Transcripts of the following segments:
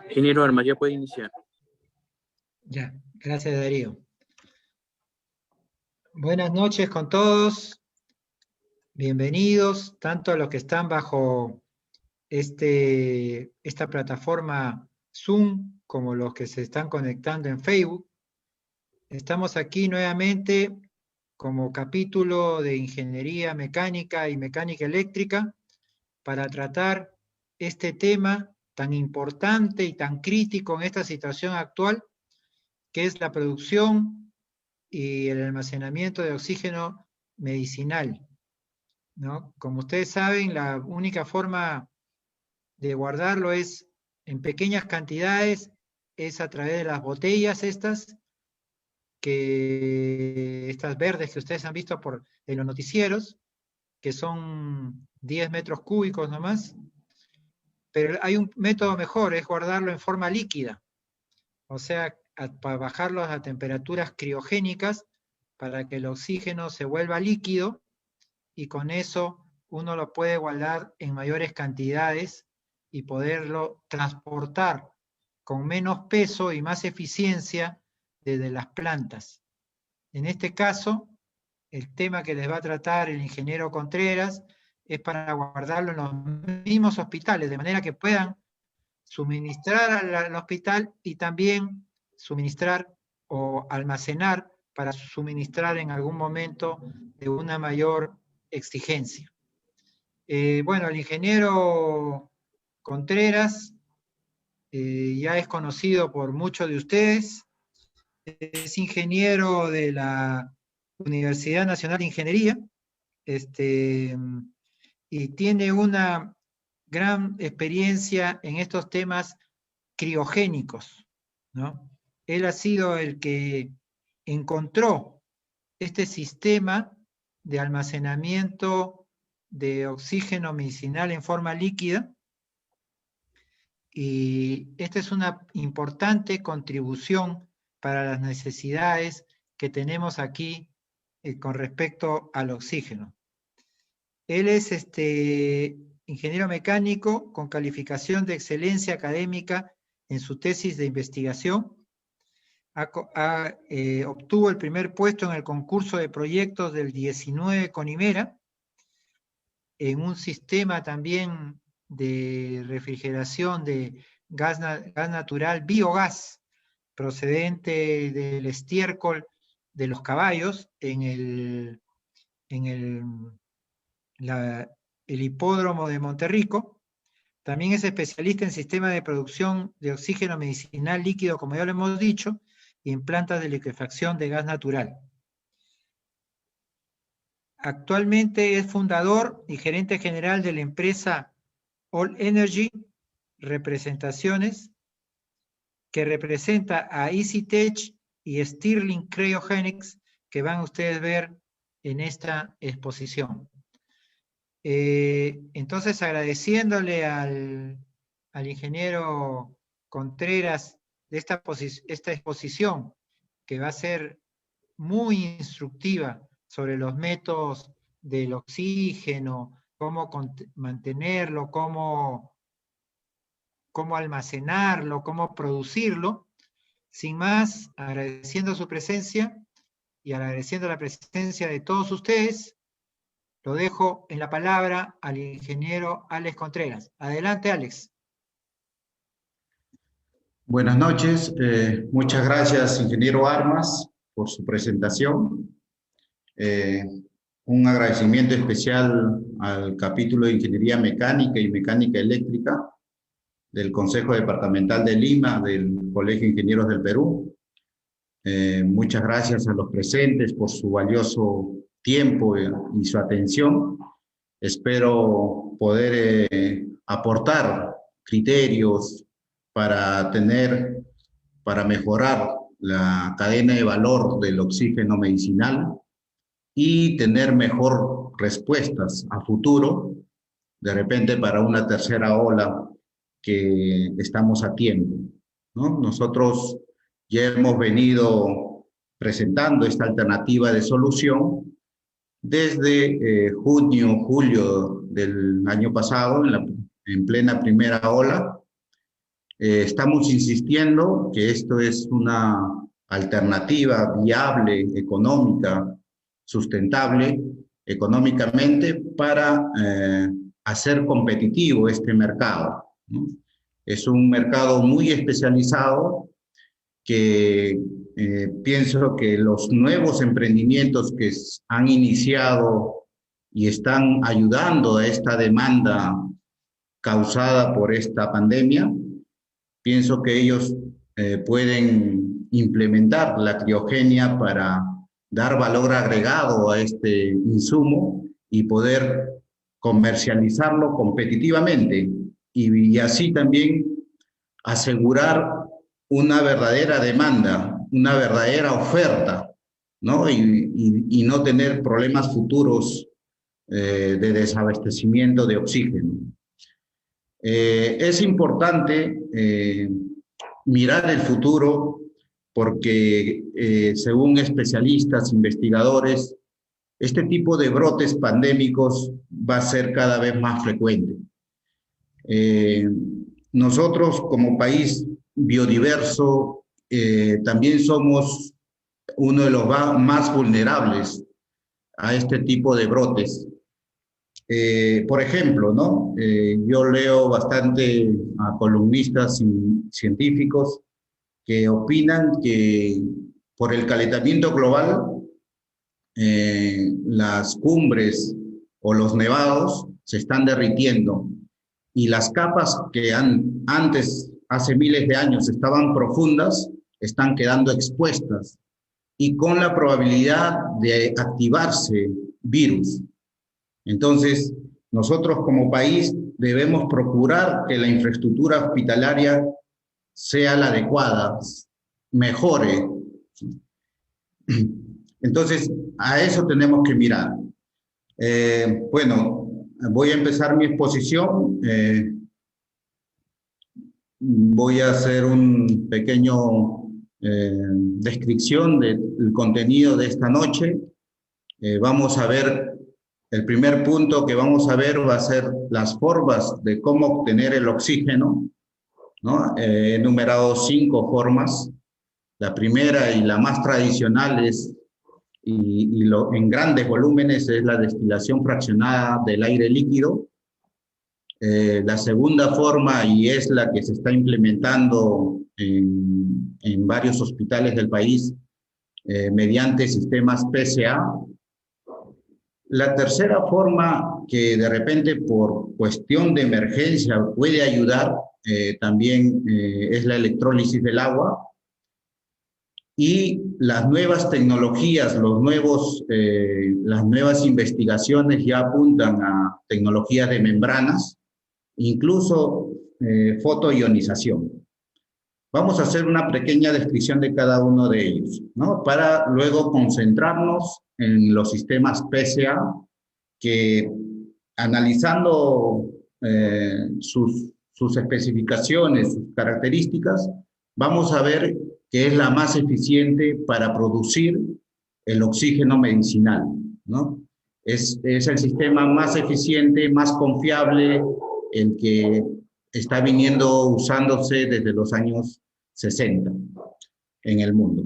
Ingeniero Armas, ya puede iniciar. Ya, gracias Darío. Buenas noches con todos. Bienvenidos, tanto a los que están bajo esta plataforma Zoom, como los que se están conectando en Facebook. Estamos aquí nuevamente como capítulo de Ingeniería Mecánica y Mecánica Eléctrica para tratar este tema tan importante y tan crítico en esta situación actual, que es la producción y el almacenamiento de oxígeno medicinal, ¿no? Como ustedes saben, la única forma de guardarlo es en pequeñas cantidades, es a través de las botellas estas verdes que ustedes han visto en los noticieros, que son 10 metros cúbicos nomás, pero hay un método mejor, es guardarlo en forma líquida, o sea, para bajarlo a temperaturas criogénicas, para que el oxígeno se vuelva líquido, y con eso uno lo puede guardar en mayores cantidades y poderlo transportar con menos peso y más eficiencia desde las plantas. En este caso, el tema que les va a tratar el ingeniero Contreras es para guardarlo en los mismos hospitales, de manera que puedan suministrar al hospital y también suministrar o almacenar para suministrar en algún momento de una mayor exigencia. Bueno, el ingeniero Contreras ya es conocido por muchos de ustedes, es ingeniero de la Universidad Nacional de Ingeniería, y tiene una gran experiencia en estos temas criogénicos, ¿no? Él ha sido el que encontró este sistema de almacenamiento de oxígeno medicinal en forma líquida, y esta es una importante contribución para las necesidades que tenemos aquí con respecto al oxígeno. Él es ingeniero mecánico con calificación de excelencia académica en su tesis de investigación. Obtuvo el primer puesto en el concurso de proyectos del 19 con Imera, en un sistema también de refrigeración de gas natural, biogás, procedente del estiércol de los caballos en el hipódromo de Monterrico. También es especialista en sistemas de producción de oxígeno medicinal líquido, como ya lo hemos dicho, y en plantas de liquefacción de gas natural. Actualmente es fundador y gerente general de la empresa All Energy Representaciones, que representa a EasyTech y Stirling Cryogenics, que van ustedes a ver en esta exposición. Entonces, agradeciéndole al ingeniero Contreras de esta exposición, que va a ser muy instructiva sobre los métodos del oxígeno, cómo mantenerlo, cómo almacenarlo, cómo producirlo. Sin más, agradeciendo su presencia y agradeciendo la presencia de todos ustedes, lo dejo en la palabra al ingeniero Alex Contreras. Adelante, Alex. Buenas noches. Muchas gracias, ingeniero Armas, por su presentación. Un agradecimiento especial al capítulo de Ingeniería Mecánica y Mecánica Eléctrica del Consejo Departamental de Lima, del Colegio de Ingenieros del Perú. Muchas gracias a los presentes por su valioso tiempo y su atención. Espero poder aportar criterios para mejorar la cadena de valor del oxígeno medicinal y tener mejor respuestas a futuro, de repente para una tercera ola que estamos a tiempo, ¿no? Nosotros ya hemos venido presentando esta alternativa de solución desde junio, julio del año pasado, en plena primera ola. estamos insistiendo que esto es una alternativa viable, económica, sustentable económicamente para hacer competitivo este mercado, ¿no? Es un mercado muy especializado que pienso que los nuevos emprendimientos que han iniciado y están ayudando a esta demanda causada por esta pandemia, pienso que ellos pueden implementar la criogenia para dar valor agregado a este insumo y poder comercializarlo competitivamente y así también asegurar una verdadera demanda, una verdadera oferta, ¿no? Y no tener problemas futuros de desabastecimiento de oxígeno. Es importante mirar el futuro porque según especialistas, investigadores, este tipo de brotes pandémicos va a ser cada vez más frecuente. Nosotros como país biodiverso también somos uno de los más vulnerables a este tipo de brotes. Por ejemplo, ¿no? Yo leo bastante a columnistas científicos que opinan que por el calentamiento global las cumbres o los nevados se están derritiendo y las capas que antes, hace miles de años, estaban profundas, están quedando expuestas y con la probabilidad de activarse virus. Entonces, nosotros como país debemos procurar que la infraestructura hospitalaria sea la adecuada, mejore. Entonces, a eso tenemos que mirar. Bueno, voy a empezar mi exposición. Voy a hacer un pequeño descripción del contenido de esta noche. Vamos a ver, el primer punto que vamos a ver va a ser las formas de cómo obtener el oxígeno, ¿no? He enumerado 5 formas. La primera y la más tradicional es, en grandes volúmenes, es la destilación fraccionada del aire líquido. La segunda forma, y es la que se está implementando en varios hospitales del país, mediante sistemas PCA. La tercera forma, que de repente por cuestión de emergencia puede ayudar, también es la electrólisis del agua. Y las nuevas tecnologías, las nuevas investigaciones ya apuntan a tecnologías de membranas, incluso fotoionización. Vamos a hacer una pequeña descripción de cada uno de ellos, ¿no? Para luego concentrarnos en los sistemas PCA, que analizando sus especificaciones, sus características, vamos a ver que es la más eficiente para producir el oxígeno medicinal, ¿no? Es el sistema más eficiente, más confiable, el que está usándose desde los años 60 en el mundo.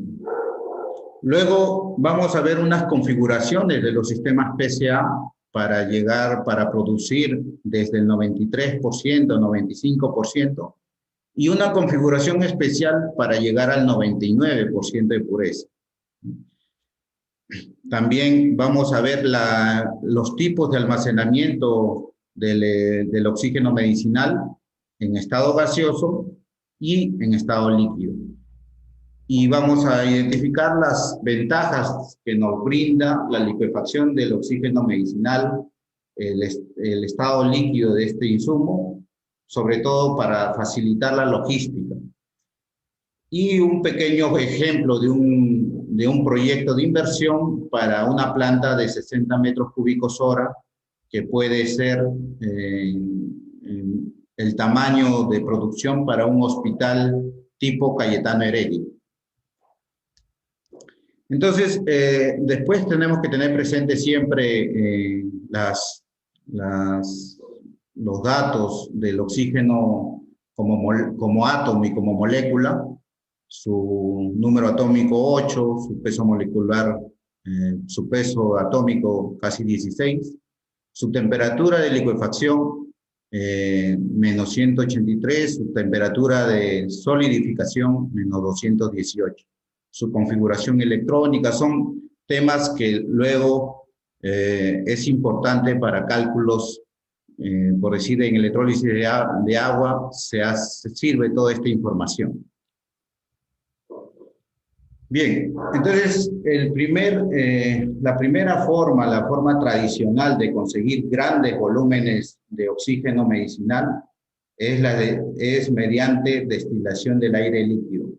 Luego vamos a ver unas configuraciones de los sistemas PCA para producir desde el 93%, 95%, y una configuración especial para llegar al 99% de pureza. También vamos a ver los tipos de almacenamiento del oxígeno medicinal en estado gaseoso y en estado líquido. Y vamos a identificar las ventajas que nos brinda la liquefacción del oxígeno medicinal, el estado líquido de este insumo, sobre todo para facilitar la logística. Y un pequeño ejemplo de un proyecto de inversión para una planta de 60 metros cúbicos hora, que puede ser el tamaño de producción para un hospital tipo Cayetano Heredia. Entonces, después tenemos que tener presente siempre los datos del oxígeno como átomo y como molécula, su número atómico 8, su peso molecular, su peso atómico casi 16, su temperatura de licuefacción menos 183, su temperatura de solidificación menos 218, su configuración electrónica. Son temas que luego es importante para cálculos, por decir, en electrólisis de agua se sirve toda esta información. Bien, entonces la primera forma, la forma tradicional de conseguir grandes volúmenes de oxígeno medicinal es mediante destilación del aire líquido.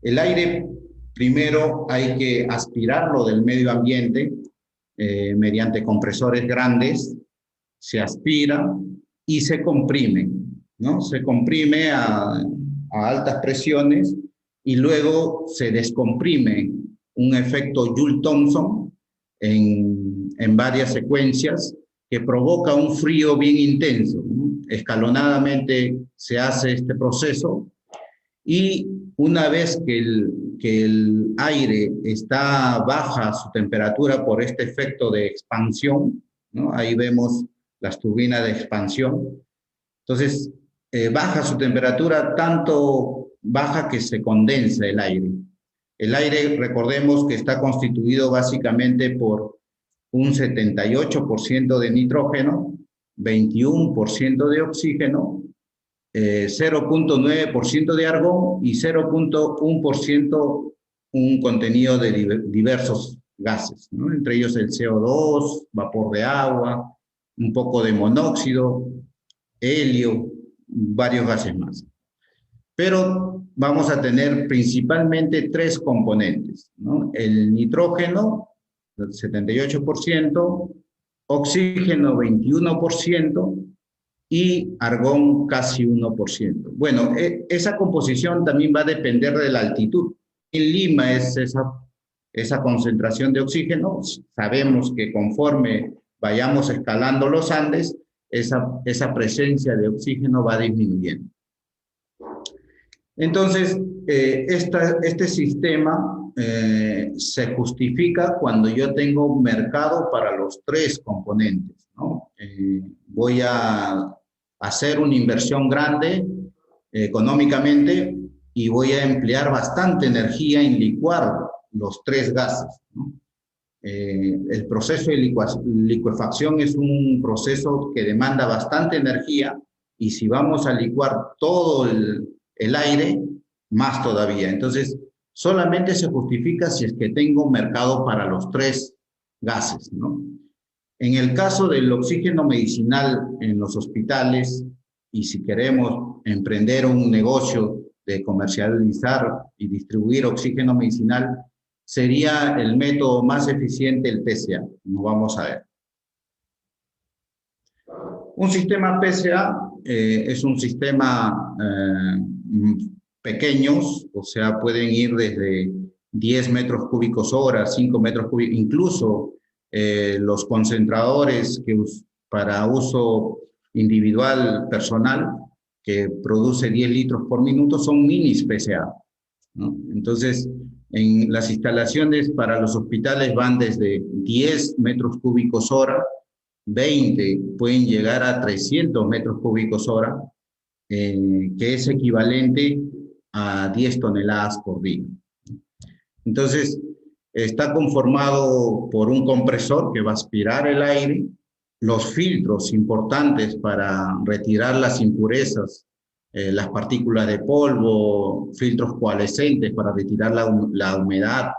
El aire primero hay que aspirarlo del medio ambiente mediante compresores grandes, se aspira y se comprime, ¿no? Se comprime a altas presiones y luego se descomprime, un efecto Joule-Thomson en varias secuencias que provoca un frío bien intenso, ¿no? Escalonadamente se hace este proceso y una vez que el aire baja su temperatura por este efecto de expansión, ¿no? Ahí vemos las turbinas de expansión. Entonces, baja su temperatura tanto baja que se condensa el aire. El aire, recordemos que está constituido básicamente por un 78% de nitrógeno, 21% de oxígeno, 0.9% de argón y 0.1% un contenido de diversos gases, ¿no? Entre ellos el CO2, vapor de agua, un poco de monóxido, helio, varios gases más. Pero vamos a tener principalmente tres componentes, ¿no? El nitrógeno, 78%, oxígeno, 21%, y argón, casi 1%. Bueno, esa composición también va a depender de la altitud. En Lima es esa concentración de oxígeno. Sabemos que conforme vayamos escalando los Andes, esa presencia de oxígeno va disminuyendo. Entonces, este sistema se justifica cuando yo tengo mercado para los tres componentes, ¿no? Voy a hacer una inversión grande económicamente y voy a emplear bastante energía en licuar los tres gases, ¿no? El proceso de licuefacción es un proceso que demanda bastante energía y si vamos a licuar todo el aire, más todavía. Entonces, solamente se justifica si es que tengo mercado para los tres gases, ¿no? En el caso del oxígeno medicinal en los hospitales, y si queremos emprender un negocio de comercializar y distribuir oxígeno medicinal, sería el método más eficiente el PCA. Lo vamos a ver. Un sistema PCA es un sistema pequeños, o sea, pueden ir desde 10 metros cúbicos hora, 5 metros cúbicos, incluso los concentradores que para uso individual, personal, que produce 10 litros por minuto, son minis PCA, ¿no? Entonces, en las instalaciones para los hospitales van desde 10 metros cúbicos hora, 20 pueden llegar a 300 metros cúbicos hora, que es equivalente a 10 toneladas por día. Entonces, está conformado por un compresor que va a aspirar el aire, los filtros importantes para retirar las impurezas, las partículas de polvo, filtros coalescentes para retirar la humedad,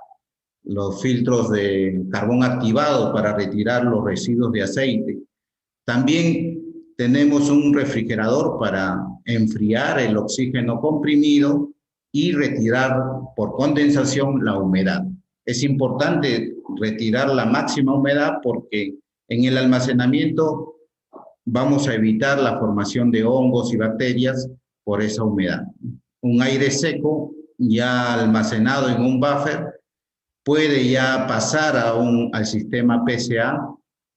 los filtros de carbón activado para retirar los residuos de aceite. También tenemos un refrigerador para enfriar el oxígeno comprimido y retirar por condensación la humedad. Es importante retirar la máxima humedad porque en el almacenamiento vamos a evitar la formación de hongos y bacterias por esa humedad. Un aire seco ya almacenado en un buffer puede ya pasar al sistema PCA,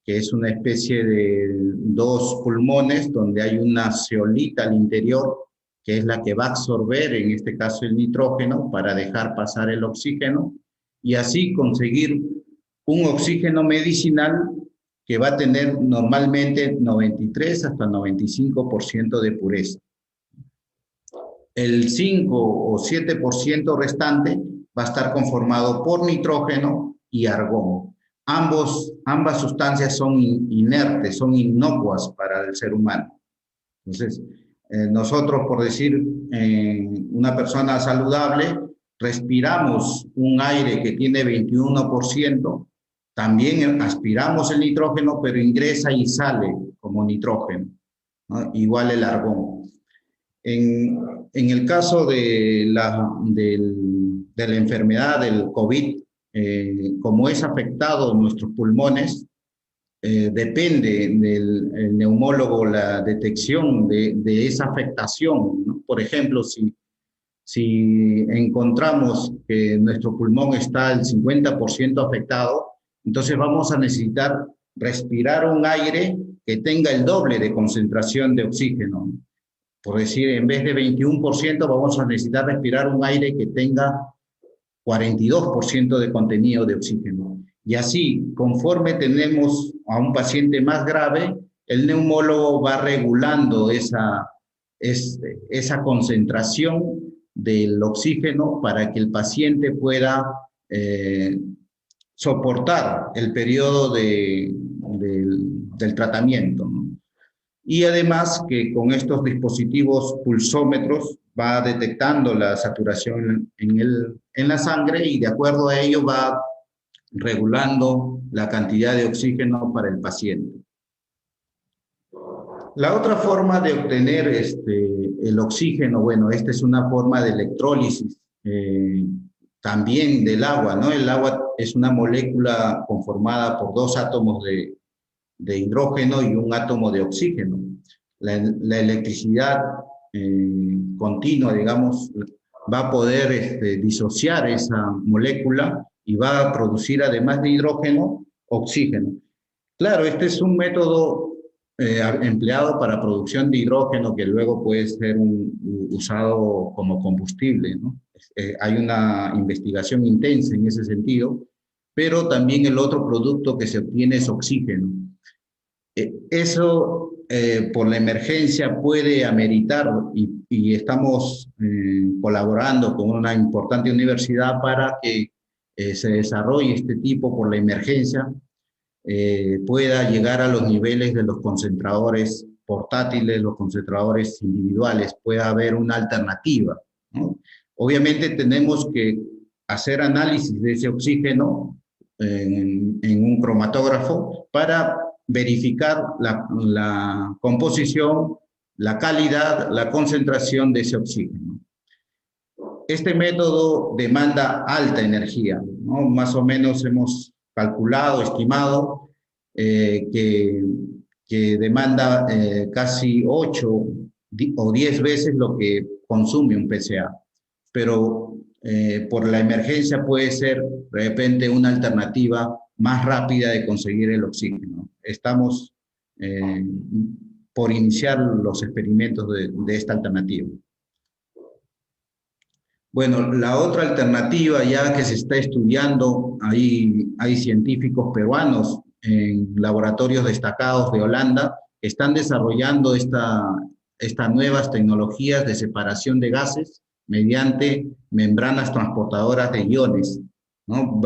que es una especie de 2 pulmones donde hay una zeolita al interior que es la que va a absorber, en este caso, el nitrógeno para dejar pasar el oxígeno y así conseguir un oxígeno medicinal que va a tener normalmente 93 hasta 95% de pureza. El 5 o 7% restante va a estar conformado por nitrógeno y argón. Ambas sustancias son inertes, son inocuas para el ser humano. Entonces, nosotros, por decir, una persona saludable, respiramos un aire que tiene 21%, también aspiramos el nitrógeno, pero ingresa y sale como nitrógeno, ¿no? Igual el argón. En el caso de la enfermedad del COVID, como es afectado nuestros pulmones, depende del neumólogo la detección de esa afectación, ¿no? Por ejemplo, si encontramos que nuestro pulmón está al 50% afectado, entonces vamos a necesitar respirar un aire que tenga el doble de concentración de oxígeno. Por decir, en vez de 21%, vamos a necesitar respirar un aire que tenga 42% de contenido de oxígeno. Y así, conforme tenemos a un paciente más grave, el neumólogo va regulando esa concentración del oxígeno para que el paciente pueda soportar el periodo del tratamiento, ¿no? Y además que con estos dispositivos pulsómetros va detectando la saturación en la sangre y de acuerdo a ello va regulando la cantidad de oxígeno para el paciente. La otra forma de obtener el oxígeno, bueno, esta es una forma de electrólisis también del agua, ¿no? El agua es una molécula conformada por dos átomos de hidrógeno y un átomo de oxígeno. La electricidad continua, digamos, va a poder disociar esa molécula y va a producir, además de hidrógeno, oxígeno. Claro, este es un método empleado para producción de hidrógeno que luego puede ser usado como combustible, ¿no? Hay una investigación intensa en ese sentido, pero también el otro producto que se obtiene es oxígeno. Eso por la emergencia puede ameritar y estamos colaborando con una importante universidad para que se desarrolle este tipo por la emergencia, pueda llegar a los niveles de los concentradores portátiles, los concentradores individuales, pueda haber una alternativa, ¿no? Obviamente tenemos que hacer análisis de ese oxígeno en un cromatógrafo para verificar la composición, la calidad, la concentración de ese oxígeno. Este método demanda alta energía, ¿no? Más o menos hemos calculado, estimado, que demanda casi 8 o 10 veces lo que consume un PCA. Pero por la emergencia puede ser de repente una alternativa más rápida de conseguir el oxígeno. Estamos por iniciar los experimentos de esta alternativa. Bueno, la otra alternativa ya que se está estudiando, hay científicos peruanos en laboratorios destacados de Holanda que están desarrollando estas nuevas tecnologías de separación de gases mediante membranas transportadoras de iones, ¿no?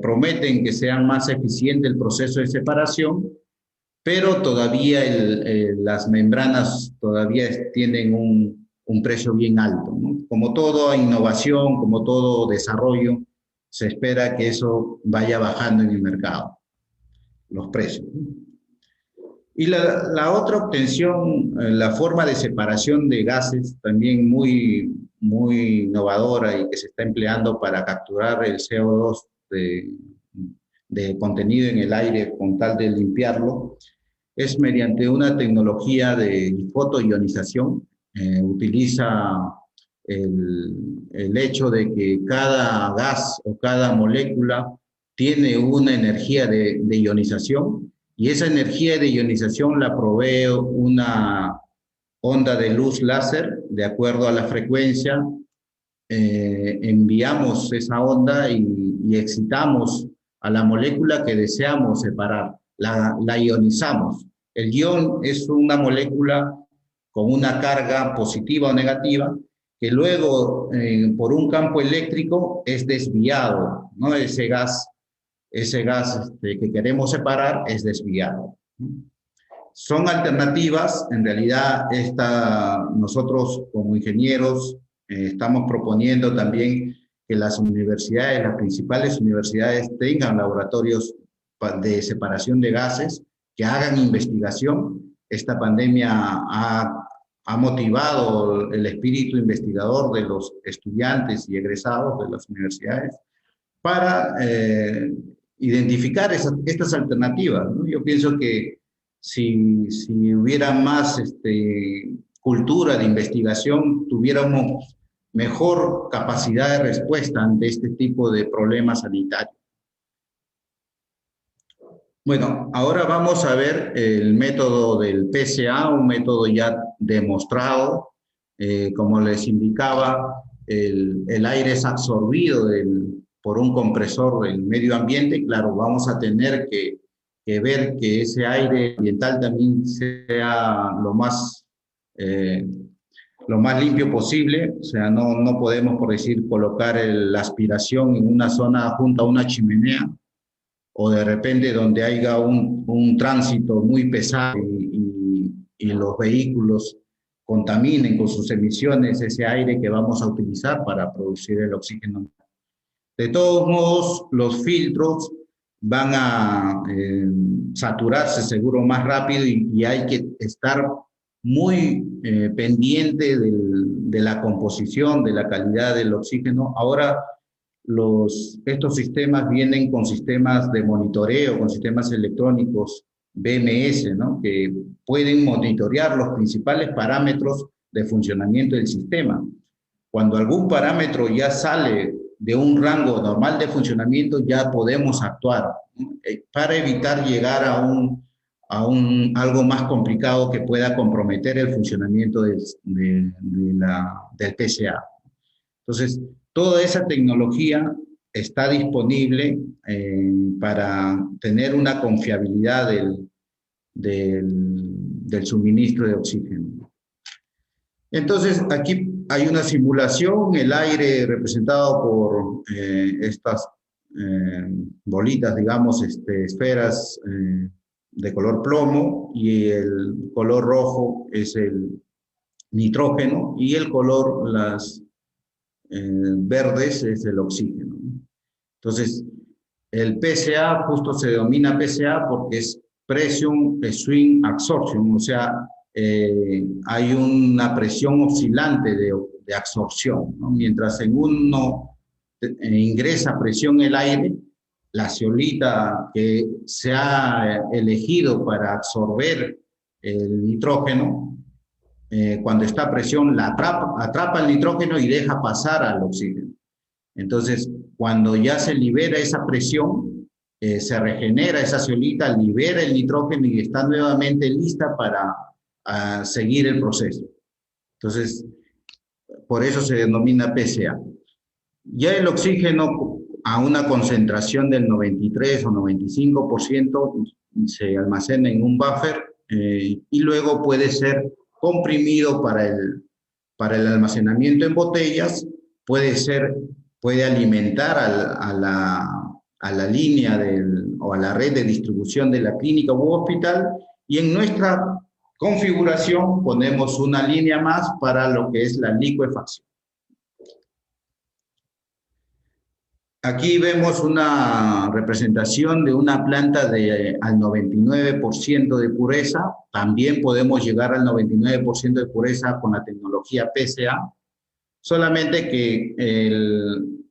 Prometen que sea más eficiente el proceso de separación, pero todavía las membranas todavía tienen un precio bien alto, ¿no? Como toda innovación, como todo desarrollo, se espera que eso vaya bajando en el mercado, los precios. Y la otra obtención, la forma de separación de gases, también muy innovadora y que se está empleando para capturar el CO2 de contenido en el aire con tal de limpiarlo, es mediante una tecnología de fotoionización. Utiliza el hecho de que cada gas o cada molécula tiene una energía de ionización y esa energía de ionización la provee onda de luz láser, de acuerdo a la frecuencia, enviamos esa onda y excitamos a la molécula que deseamos separar, la ionizamos. El ion es una molécula con una carga positiva o negativa, que luego por un campo eléctrico es desviado, ¿no? Ese gas que queremos separar es desviado. Son alternativas, en realidad nosotros como ingenieros estamos proponiendo también que las universidades, las principales universidades tengan laboratorios de separación de gases, que hagan investigación. Esta pandemia ha motivado el espíritu investigador de los estudiantes y egresados de las universidades para identificar estas alternativas, ¿no? Yo pienso que si hubiera más cultura de investigación, tuviéramos mejor capacidad de respuesta ante este tipo de problemas sanitarios. Bueno, ahora vamos a ver el método del PSA, un método ya demostrado. Como les indicaba, el aire es absorbido por un compresor del medio ambiente. Claro, vamos a tener que ver que ese aire ambiental también sea lo más limpio posible. O sea, no podemos, por decir, colocar la aspiración en una zona junto a una chimenea, o de repente donde haya un tránsito muy pesado y los vehículos contaminen con sus emisiones ese aire que vamos a utilizar para producir el oxígeno. De todos modos, los filtros van a saturarse seguro más rápido y hay que estar muy pendiente de la composición, de la calidad del oxígeno. Ahora, estos sistemas vienen con sistemas de monitoreo, con sistemas electrónicos BMS, ¿no? Que pueden monitorear los principales parámetros de funcionamiento del sistema. Cuando algún parámetro ya sale de un rango normal de funcionamiento, ya podemos actuar, ¿no? Para evitar llegar a algo más complicado que pueda comprometer el funcionamiento del PSA. Entonces, toda esa tecnología está disponible para tener una confiabilidad del suministro de oxígeno. Entonces, aquí hay una simulación, el aire representado por estas bolitas, digamos, esferas de color plomo, y el color rojo es el nitrógeno, y el color, verdes, es el oxígeno. Entonces, el PSA justo se denomina PSA porque es Pressure Swing Absorption, o sea, hay una presión oscilante de absorción, ¿no? Mientras en uno ingresa presión el aire, la zeolita que se ha elegido para absorber el nitrógeno, cuando está a presión, atrapa el nitrógeno y deja pasar al oxígeno. Entonces, cuando ya se libera esa presión, se regenera esa zeolita, libera el nitrógeno y está nuevamente lista para seguir el proceso. Entonces, por eso se denomina PSA. Ya el oxígeno a una concentración del 93 o 95% se almacena en un buffer y luego puede ser comprimido para el almacenamiento en botellas, puede alimentar a la línea o a la red de distribución de la clínica u hospital, y en nuestra configuración ponemos una línea más para lo que es la licuefacción. Aquí vemos una representación de una planta al 99% de pureza. También podemos llegar al 99% de pureza con la tecnología PSA, solamente que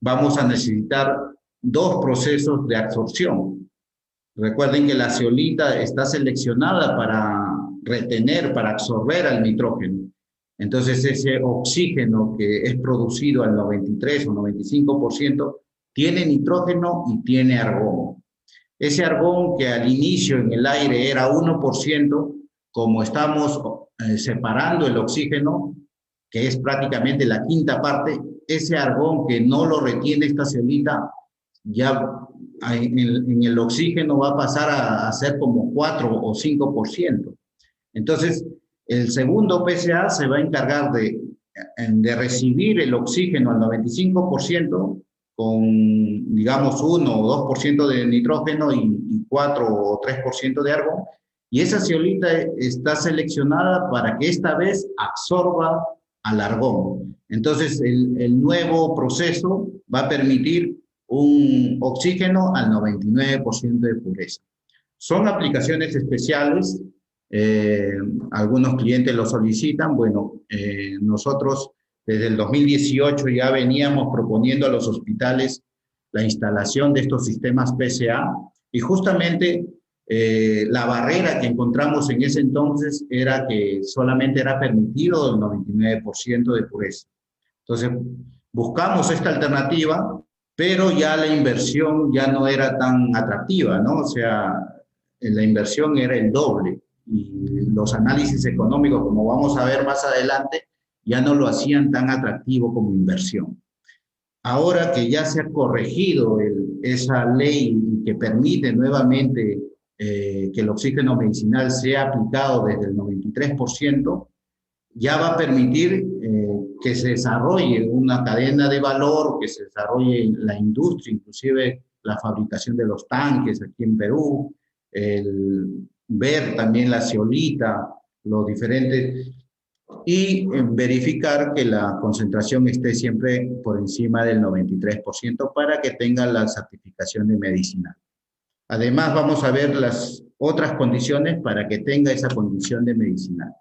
vamos a necesitar dos procesos de absorción. Recuerden que la zeolita está seleccionada para retener, para absorber al nitrógeno. Entonces ese oxígeno que es producido al 93 o 95% tiene nitrógeno y tiene argón. Ese argón, que al inicio en el aire era 1%, como estamos separando el oxígeno, que es prácticamente la quinta parte, ese argón que no lo retiene esta ceolita, ya en el oxígeno va a pasar a ser como 4 o 5%. Entonces, el segundo PCA se va a encargar de recibir el oxígeno al 95% con, digamos, 1 o 2% de nitrógeno y 4 o 3% de argón. Y esa zeolita está seleccionada para que esta vez absorba al argón. Entonces, el nuevo proceso va a permitir un oxígeno al 99% de pureza. Son aplicaciones especiales. Algunos clientes lo solicitan. Bueno, nosotros desde el 2018 ya veníamos proponiendo a los hospitales la instalación de estos sistemas PCA y justamente la barrera que encontramos en ese entonces era que solamente era permitido el 99% de pureza. Entonces buscamos esta alternativa, pero ya la inversión ya no era tan atractiva, ¿no? O sea, la inversión era el doble. Y los análisis económicos, como vamos a ver más adelante, ya no lo hacían tan atractivo como inversión. Ahora que ya se ha corregido esa ley que permite nuevamente que el oxígeno medicinal sea aplicado desde el 93%, ya va a permitir que se desarrolle una cadena de valor, que se desarrolle la industria, inclusive la fabricación de los tanques aquí en Perú, ver también la zeolita, los diferentes, y verificar que la concentración esté siempre por encima del 93% para que tenga la certificación de medicinal. Además, vamos a ver las otras condiciones para que tenga esa condición de medicinal.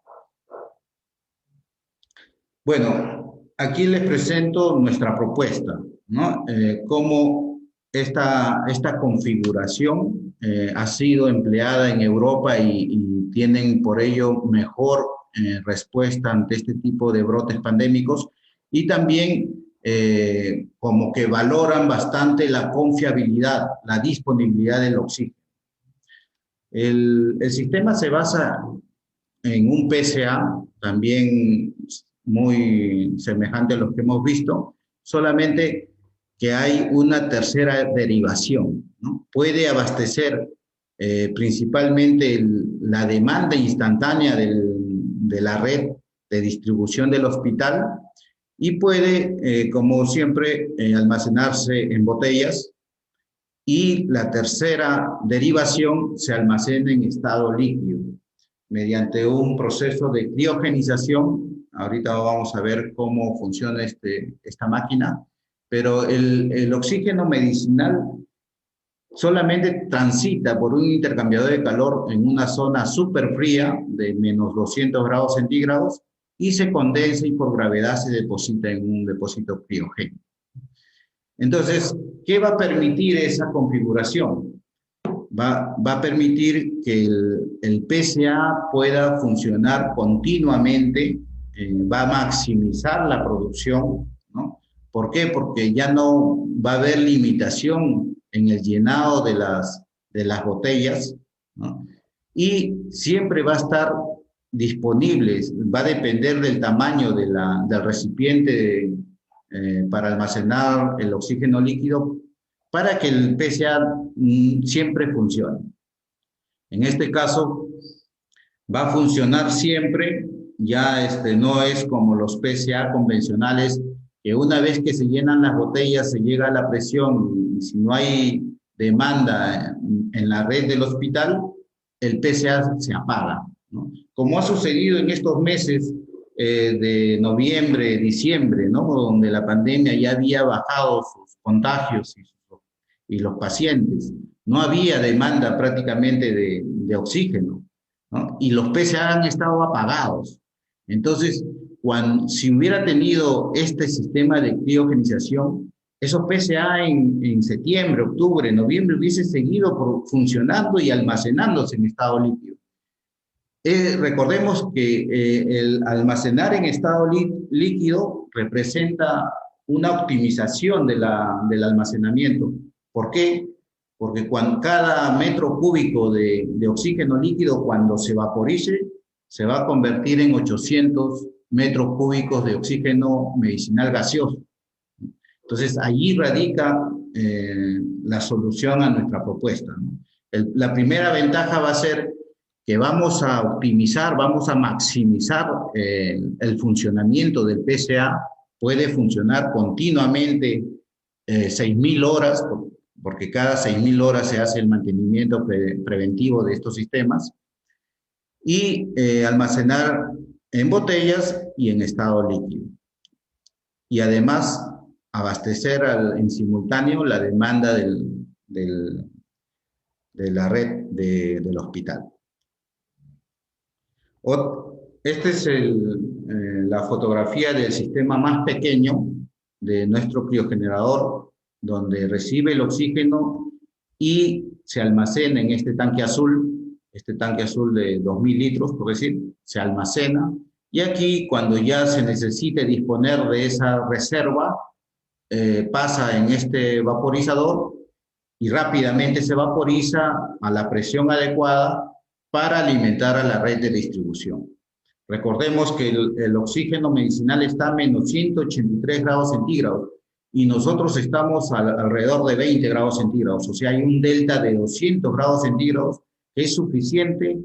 Bueno, aquí les presento nuestra propuesta, ¿no? Cómo esta configuración ha sido empleada en Europa y tienen por ello mejor respuesta ante este tipo de brotes pandémicos y también como que valoran bastante la confiabilidad, la disponibilidad del oxígeno. El sistema se basa en un PCA, también muy semejante a los que hemos visto, solamente que hay una tercera derivación, ¿no? Puede abastecer principalmente la demanda instantánea de la red de distribución del hospital y puede, como siempre, almacenarse en botellas, y la tercera derivación se almacena en estado líquido mediante un proceso de criogenización. Ahorita vamos a ver cómo funciona esta máquina, pero el oxígeno medicinal solamente transita por un intercambiador de calor en una zona súper fría de menos 200 grados centígrados y se condensa y por gravedad se deposita en un depósito criogénico. Entonces, ¿qué va a permitir esa configuración? Va a permitir que el PCA pueda funcionar continuamente, va a maximizar la producción, ¿no? ¿Por qué? Porque ya no va a haber limitación en el llenado de las botellas, ¿no? Y siempre va a estar disponible, va a depender del tamaño del recipiente para almacenar el oxígeno líquido para que el PCA siempre funcione. En este caso, va a funcionar siempre, ya no es como los PCA convencionales, que una vez que se llenan las botellas se llega a la presión y si no hay demanda en la red del hospital, el PCA se apaga, ¿no? Como ha sucedido en estos meses de noviembre, diciembre, ¿no? Donde la pandemia ya había bajado sus contagios y los pacientes. No había demanda prácticamente de oxígeno, ¿no? Y los PCA han estado apagados. Entonces, si hubiera tenido este sistema de criogenización, esos PCA en septiembre, octubre, noviembre hubiese seguido funcionando y almacenándose en estado líquido. Recordemos que el almacenar en estado líquido representa una optimización del almacenamiento. ¿Por qué? Porque cada metro cúbico de oxígeno líquido, cuando se vaporice, se va a convertir en 800 metros cúbicos de oxígeno medicinal gaseoso. Entonces, allí radica la solución a nuestra propuesta, ¿no? La primera ventaja va a ser que vamos a optimizar, vamos a maximizar el funcionamiento del PCA. Puede funcionar continuamente 6.000 horas, porque cada 6.000 horas se hace el mantenimiento preventivo de estos sistemas, y almacenar en botellas y en estado líquido. Y además, abastecer en simultáneo la demanda de la red del hospital. Esta es la fotografía del sistema más pequeño de nuestro criogenerador, donde recibe el oxígeno y se almacena en este tanque azul de 2.000 litros, por decir, se almacena, y aquí cuando ya se necesite disponer de esa reserva, pasa en este vaporizador y rápidamente se vaporiza a la presión adecuada para alimentar a la red de distribución. Recordemos que el oxígeno medicinal está a menos 183 grados centígrados y nosotros estamos alrededor de 20 grados centígrados, o sea, hay un delta de 200 grados centígrados que es suficiente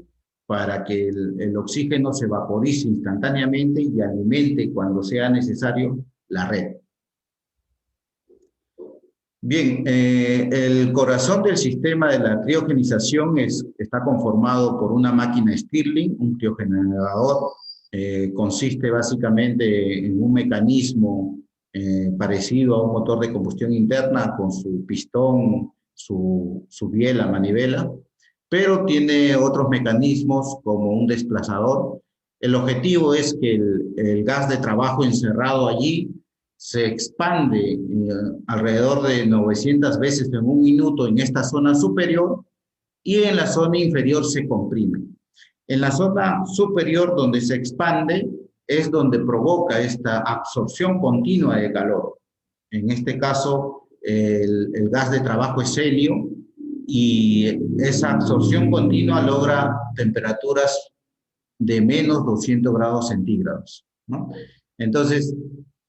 para que el oxígeno se vaporice instantáneamente y alimente cuando sea necesario la red. Bien, el corazón del sistema de la criogenización está conformado por una máquina Stirling, un criogenerador. Consiste básicamente en un mecanismo parecido a un motor de combustión interna con su pistón, su biela, manivela, pero tiene otros mecanismos como un desplazador. El objetivo es que el gas de trabajo encerrado allí se expande alrededor de 900 veces en un minuto en esta zona superior y en la zona inferior se comprime. En la zona superior donde se expande es donde provoca esta absorción continua de calor. En este caso, el gas de trabajo es helio y esa absorción continua logra temperaturas de menos 200 grados centígrados, ¿no? Entonces,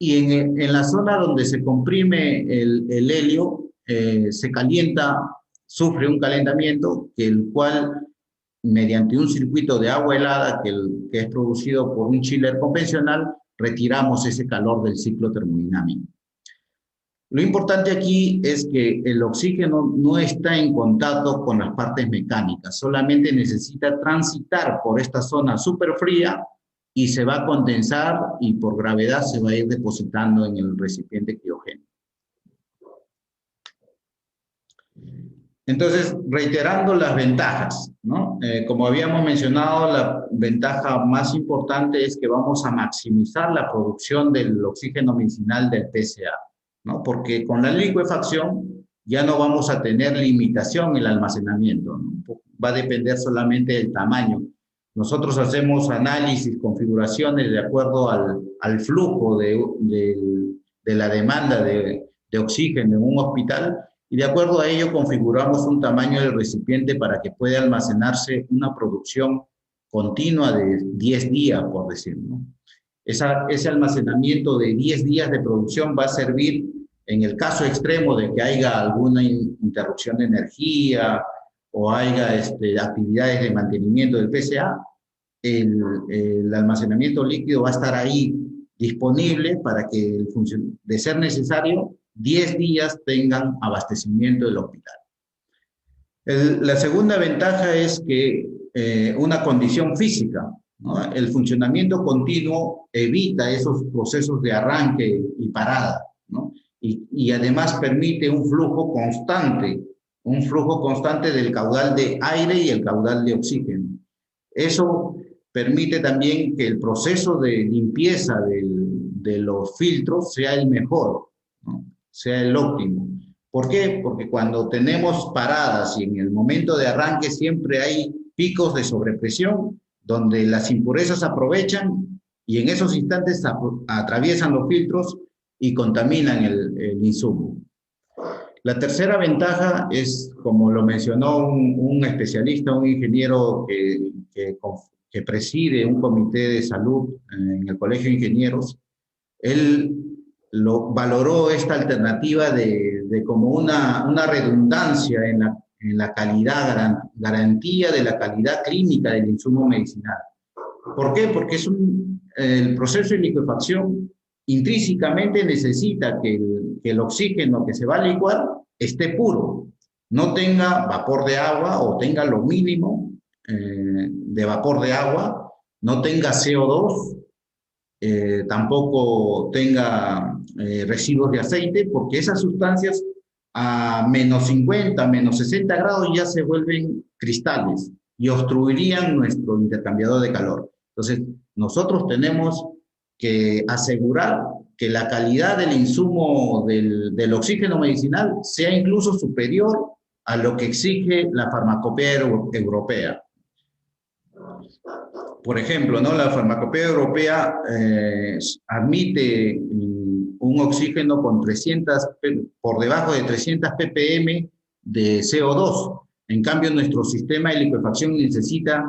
y en la zona donde se comprime el helio, se calienta, sufre un calentamiento, el cual, mediante un circuito de agua helada que es producido por un chiller convencional, retiramos ese calor del ciclo termodinámico. Lo importante aquí es que el oxígeno no está en contacto con las partes mecánicas, solamente necesita transitar por esta zona súper fría y se va a condensar y por gravedad se va a ir depositando en el recipiente criogénico. Entonces, reiterando las ventajas, ¿no? Como habíamos mencionado, la ventaja más importante es que vamos a maximizar la producción del oxígeno medicinal del PCA, ¿no? Porque con la licuefacción ya no vamos a tener limitación en el almacenamiento, ¿no? Va a depender solamente del tamaño. Nosotros hacemos análisis, configuraciones de acuerdo al flujo de la demanda de oxígeno en un hospital y de acuerdo a ello configuramos un tamaño del recipiente para que pueda almacenarse una producción continua de 10 días, por decirlo, ¿no? Ese almacenamiento de 10 días de producción va a servir en el caso extremo de que haya alguna interrupción de energía o haya actividades de mantenimiento del PCA, el almacenamiento líquido va a estar ahí disponible para que, de ser necesario, 10 días tengan abastecimiento del hospital. La segunda ventaja es que una condición física, ¿no? El funcionamiento continuo evita esos procesos de arranque y parada, ¿no? Y además permite un flujo constante del caudal de aire y el caudal de oxígeno. Eso permite también que el proceso de limpieza de los filtros sea el mejor, ¿no? Sea el óptimo. ¿Por qué? Porque cuando tenemos paradas y en el momento de arranque siempre hay picos de sobrepresión donde las impurezas aprovechan y en esos instantes atraviesan los filtros y contaminan el insumo. La tercera ventaja es, como lo mencionó un especialista, un ingeniero que que preside un comité de salud en el Colegio de Ingenieros, él valoró esta alternativa de como una redundancia en la calidad, garantía de la calidad clínica del insumo medicinal. ¿Por qué? Porque el proceso de liquefacción intrínsecamente necesita que el oxígeno que se va a licuar esté puro, no tenga vapor de agua o tenga lo mínimo de vapor de agua, no tenga CO2, tampoco tenga residuos de aceite, porque esas sustancias a menos 50, menos 60 grados ya se vuelven cristales y obstruirían nuestro intercambiador de calor. Entonces, nosotros tenemos que asegurar que la calidad del insumo del oxígeno medicinal sea incluso superior a lo que exige la farmacopea europea. Por ejemplo, ¿no? La farmacopea europea admite un oxígeno con por debajo de 300 ppm de CO2. En cambio, nuestro sistema de liquefacción necesita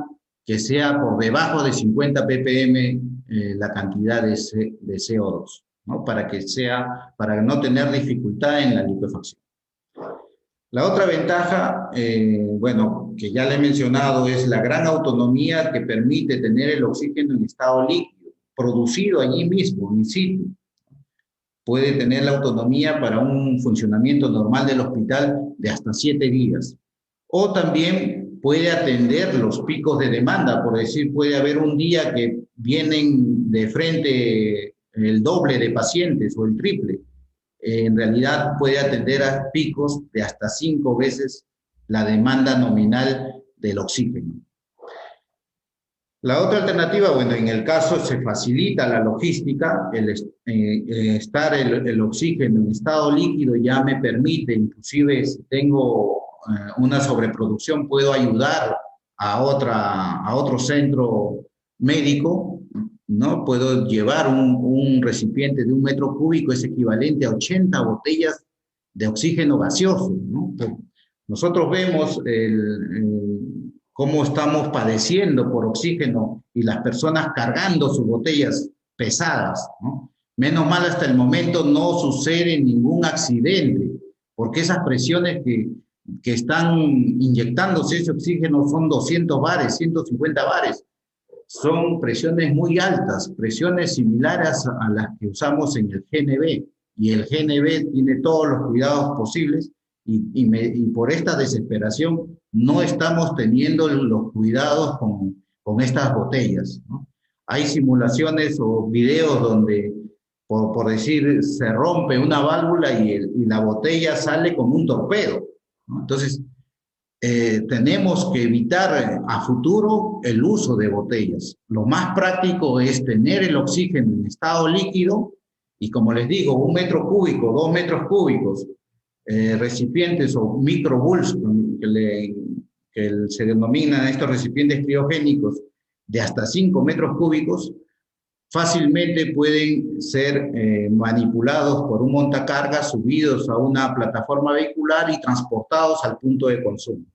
que sea por debajo de 50 ppm la cantidad de CO2, ¿no? Para no tener dificultad en la liquefacción. La otra ventaja, bueno, que ya le he mencionado, es la gran autonomía que permite tener el oxígeno en estado líquido, producido allí mismo, in situ. Puede tener la autonomía para un funcionamiento normal del hospital de hasta 7 días. O también puede atender los picos de demanda, por decir, puede haber un día que vienen de frente el doble de pacientes o el triple. En realidad puede atender a picos de hasta 5 veces la demanda nominal del oxígeno. La otra alternativa, bueno, en el caso se facilita la logística, estar el oxígeno en estado líquido ya me permite, inclusive si tengo una sobreproducción, puedo ayudar a otro centro médico, ¿no? Puedo llevar un recipiente de 1 metro cúbico, es equivalente a 80 botellas de oxígeno gaseoso, ¿no? Nosotros vemos cómo estamos padeciendo por oxígeno y las personas cargando sus botellas pesadas, ¿no? Menos mal hasta el momento no sucede ningún accidente, porque esas presiones que están inyectándose ese oxígeno son 200 bares, 150 bares. Son presiones muy altas, presiones similares a las que usamos en el GNB, y el GNB tiene todos los cuidados posibles, y por esta desesperación no estamos teniendo los cuidados con estas botellas, ¿no? Hay simulaciones o videos donde, por decir, se rompe una válvula y la botella sale como un torpedo, ¿no? Entonces, tenemos que evitar a futuro el uso de botellas. Lo más práctico es tener el oxígeno en estado líquido y, como les digo, 1 metro cúbico, 2 metros cúbicos, recipientes o microbulls, que se denominan estos recipientes criogénicos de hasta 5 metros cúbicos, fácilmente pueden ser manipulados por un montacargas, subidos a una plataforma vehicular y transportados al punto de consumo.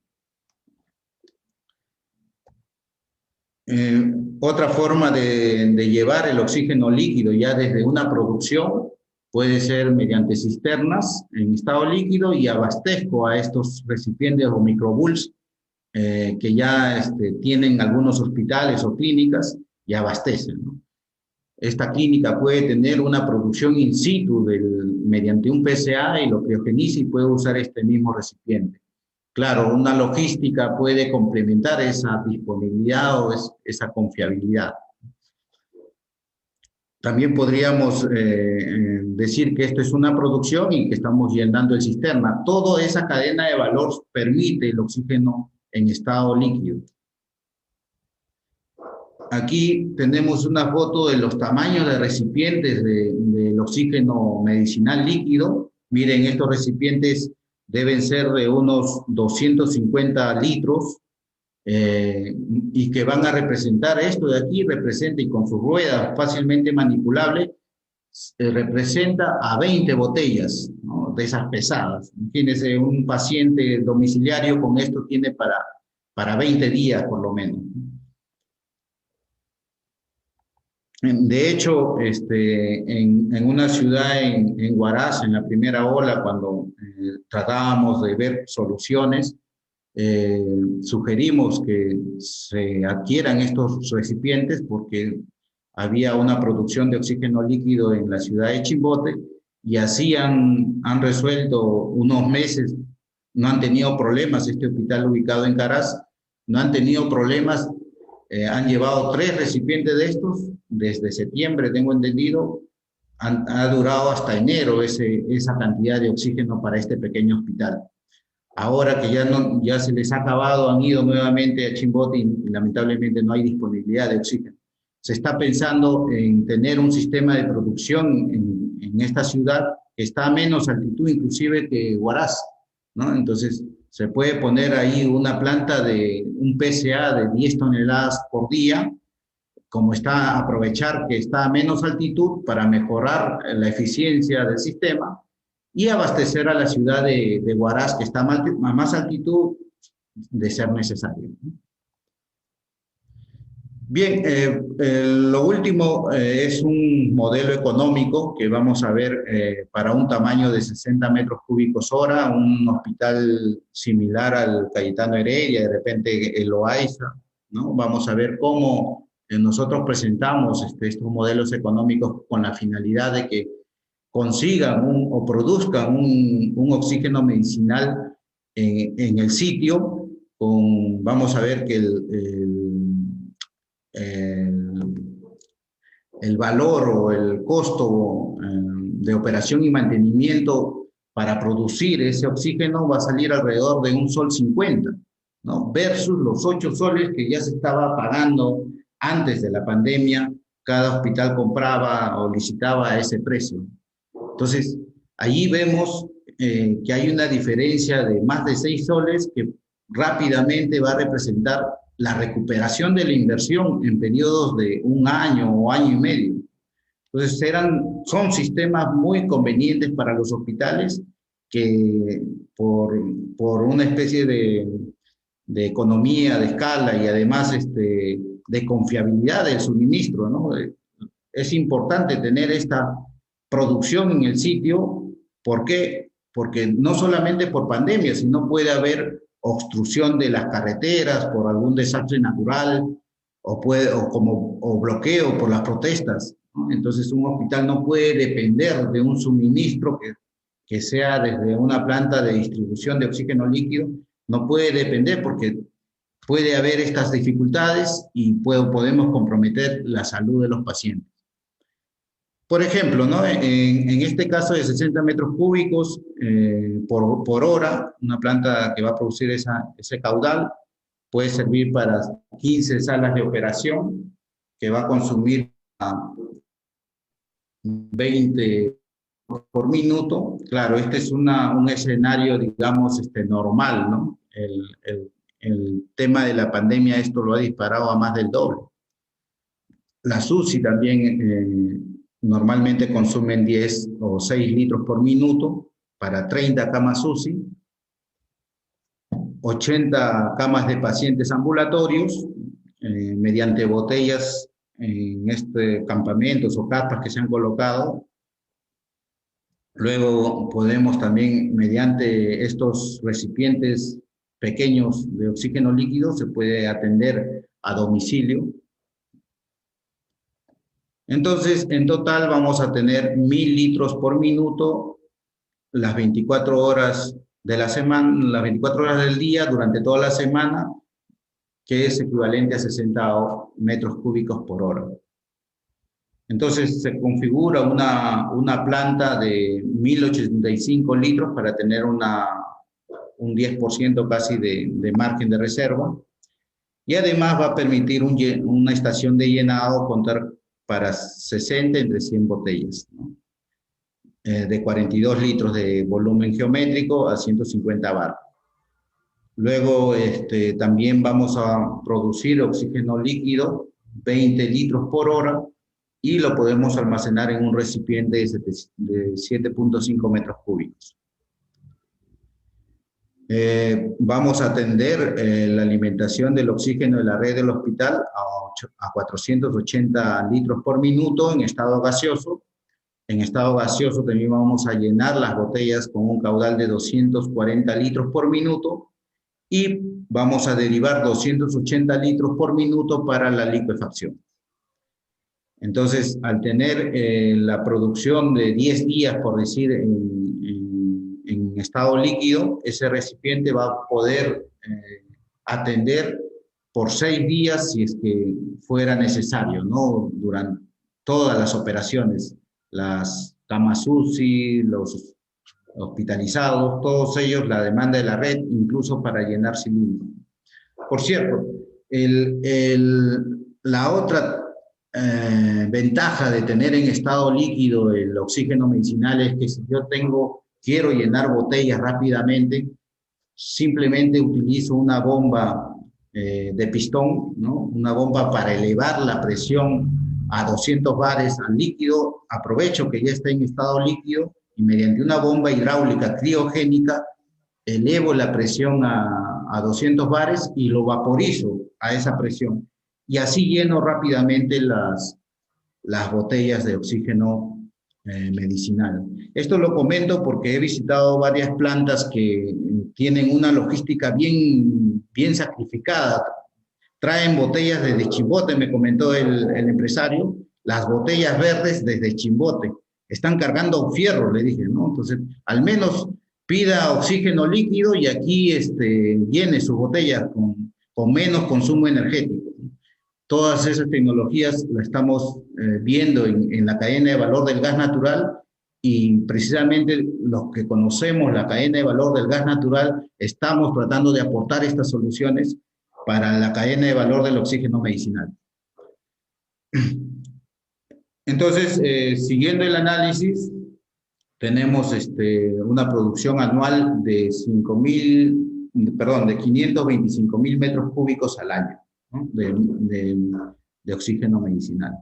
Otra forma de llevar el oxígeno líquido ya desde una producción puede ser mediante cisternas en estado líquido, y abastezco a estos recipientes o microbulls que ya tienen algunos hospitales o clínicas y abastecen, ¿no? Esta clínica puede tener una producción in situ mediante un PCA y lo criogeniza y puede usar este mismo recipiente. Claro, una logística puede complementar esa disponibilidad o esa confiabilidad. También podríamos decir que esto es una producción y que estamos llenando el cisterna. Toda esa cadena de valor permite el oxígeno en estado líquido. Aquí tenemos una foto de los tamaños de recipientes del oxígeno medicinal líquido. Miren, estos recipientes deben ser de unos 250 litros y que van a representar, esto de aquí representa, y con sus ruedas fácilmente manipulable, representa a 20 botellas, ¿no? De esas pesadas. Imagínense, un paciente domiciliario con esto tiene para 20 días por lo menos. De hecho, en una ciudad en Huaraz, en la primera ola, cuando tratábamos de ver soluciones, sugerimos que se adquieran estos recipientes porque había una producción de oxígeno líquido en la ciudad de Chimbote y así han resuelto unos meses, no han tenido problemas, este hospital ubicado en Caraz, no han tenido problemas, han llevado 3 recipientes de estos, desde septiembre tengo entendido, ha durado hasta enero esa cantidad de oxígeno para este pequeño hospital. Ahora que ya se les ha acabado, han ido nuevamente a Chimbote y lamentablemente no hay disponibilidad de oxígeno. Se está pensando en tener un sistema de producción en esta ciudad que está a menos altitud inclusive que Huaraz, ¿no? Entonces se puede poner ahí una planta de un PCA de 10 toneladas por día, como está, aprovechar que está a menos altitud para mejorar la eficiencia del sistema y abastecer a la ciudad de Huaraz, que está a más altitud de ser necesario. Bien, lo último es un modelo económico que vamos a ver para un tamaño de 60 metros cúbicos hora, un hospital similar al Cayetano Heredia, de repente el Loaiza, ¿no? Vamos a ver cómo nosotros presentamos estos modelos económicos con la finalidad de que consigan o produzcan un oxígeno medicinal en el sitio, vamos a ver que el valor o el costo de operación y mantenimiento para producir ese oxígeno va a salir alrededor de $1.50, ¿no? Versus los 8 soles que ya se estaba pagando antes de la pandemia, cada hospital compraba o licitaba a ese precio. Entonces, allí vemos que hay una diferencia de más de 6 soles que rápidamente va a representar la recuperación de la inversión en periodos de 1 año o año y medio. Entonces, son sistemas muy convenientes para los hospitales que por una especie de economía de escala y además de confiabilidad del suministro, ¿no? Es importante tener esta producción en el sitio. ¿Por qué? Porque no solamente por pandemia, sino puede haber obstrucción de las carreteras por algún desastre natural o bloqueo por las protestas, ¿no? Entonces un hospital no puede depender de un suministro que sea desde una planta de distribución de oxígeno líquido, no puede depender porque puede haber estas dificultades y podemos comprometer la salud de los pacientes. Por ejemplo, ¿no? En este caso de 60 metros cúbicos por hora, una planta que va a producir ese caudal puede servir para 15 salas de operación, que va a consumir 20 por minuto. Claro, este es un escenario, digamos, normal, ¿no? El tema de la pandemia esto lo ha disparado a más del doble. Las UCI también normalmente consumen 10 o 6 litros por minuto para 30 camas UCI, 80 camas de pacientes ambulatorios, mediante botellas en campamentos o carpas que se han colocado. Luego podemos también, mediante estos recipientes pequeños de oxígeno líquido, se puede atender a domicilio. Entonces, en total vamos a tener 1000 litros por minuto las 24 horas de la semana, las 24 horas del día durante toda la semana, que es equivalente a 60 metros cúbicos por hora. Entonces se configura una planta de 1085 litros para tener un 10% casi de margen de reserva, y además va a permitir una estación de llenado contar para 60 entre 100 botellas, ¿no? De 42 litros de volumen geométrico a 150 bar. Luego también vamos a producir oxígeno líquido, 20 litros por hora, y lo podemos almacenar en un recipiente de 7.5 metros cúbicos. Vamos a atender la alimentación del oxígeno de la red del hospital a 480 litros por minuto en estado gaseoso. En estado gaseoso también vamos a llenar las botellas con un caudal de 240 litros por minuto y vamos a derivar 280 litros por minuto para la licuefacción. Entonces, al tener la producción de 10 días, por decir, en estado líquido, ese recipiente va a poder atender por 6 días si es que fuera necesario, ¿no? Durante todas las operaciones, las camas UCI, los hospitalizados, todos ellos, la demanda de la red, incluso para llenar cilindros. Por cierto, la otra ventaja de tener en estado líquido el oxígeno medicinal es que si yo quiero llenar botellas rápidamente, simplemente utilizo una bomba de pistón, ¿no? Una bomba para elevar la presión a 200 bares al líquido, aprovecho que ya está en estado líquido y mediante una bomba hidráulica criogénica elevo la presión a 200 bares y lo vaporizo a esa presión. Y así lleno rápidamente las botellas de oxígeno medicinal. Esto lo comento porque he visitado varias plantas que tienen una logística bien sacrificada. Traen botellas desde Chimbote, me comentó el empresario, las botellas verdes desde Chimbote. Están cargando fierro, le dije, ¿no? Entonces, al menos pida oxígeno líquido y aquí llene sus botellas con menos consumo energético. Todas esas tecnologías las estamos viendo en la cadena de valor del gas natural y precisamente los que conocemos la cadena de valor del gas natural estamos tratando de aportar estas soluciones para la cadena de valor del oxígeno medicinal. Entonces, siguiendo el análisis, tenemos una producción anual de 525.000 metros cúbicos al año, ¿no? de oxígeno medicinal.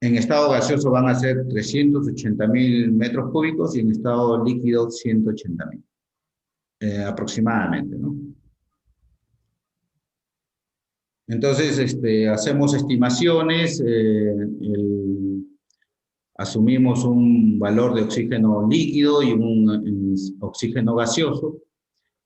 En estado gaseoso van a ser 380.000 metros cúbicos y en estado líquido 180.000, aproximadamente, ¿no? Entonces, hacemos estimaciones, asumimos un valor de oxígeno líquido y un oxígeno gaseoso,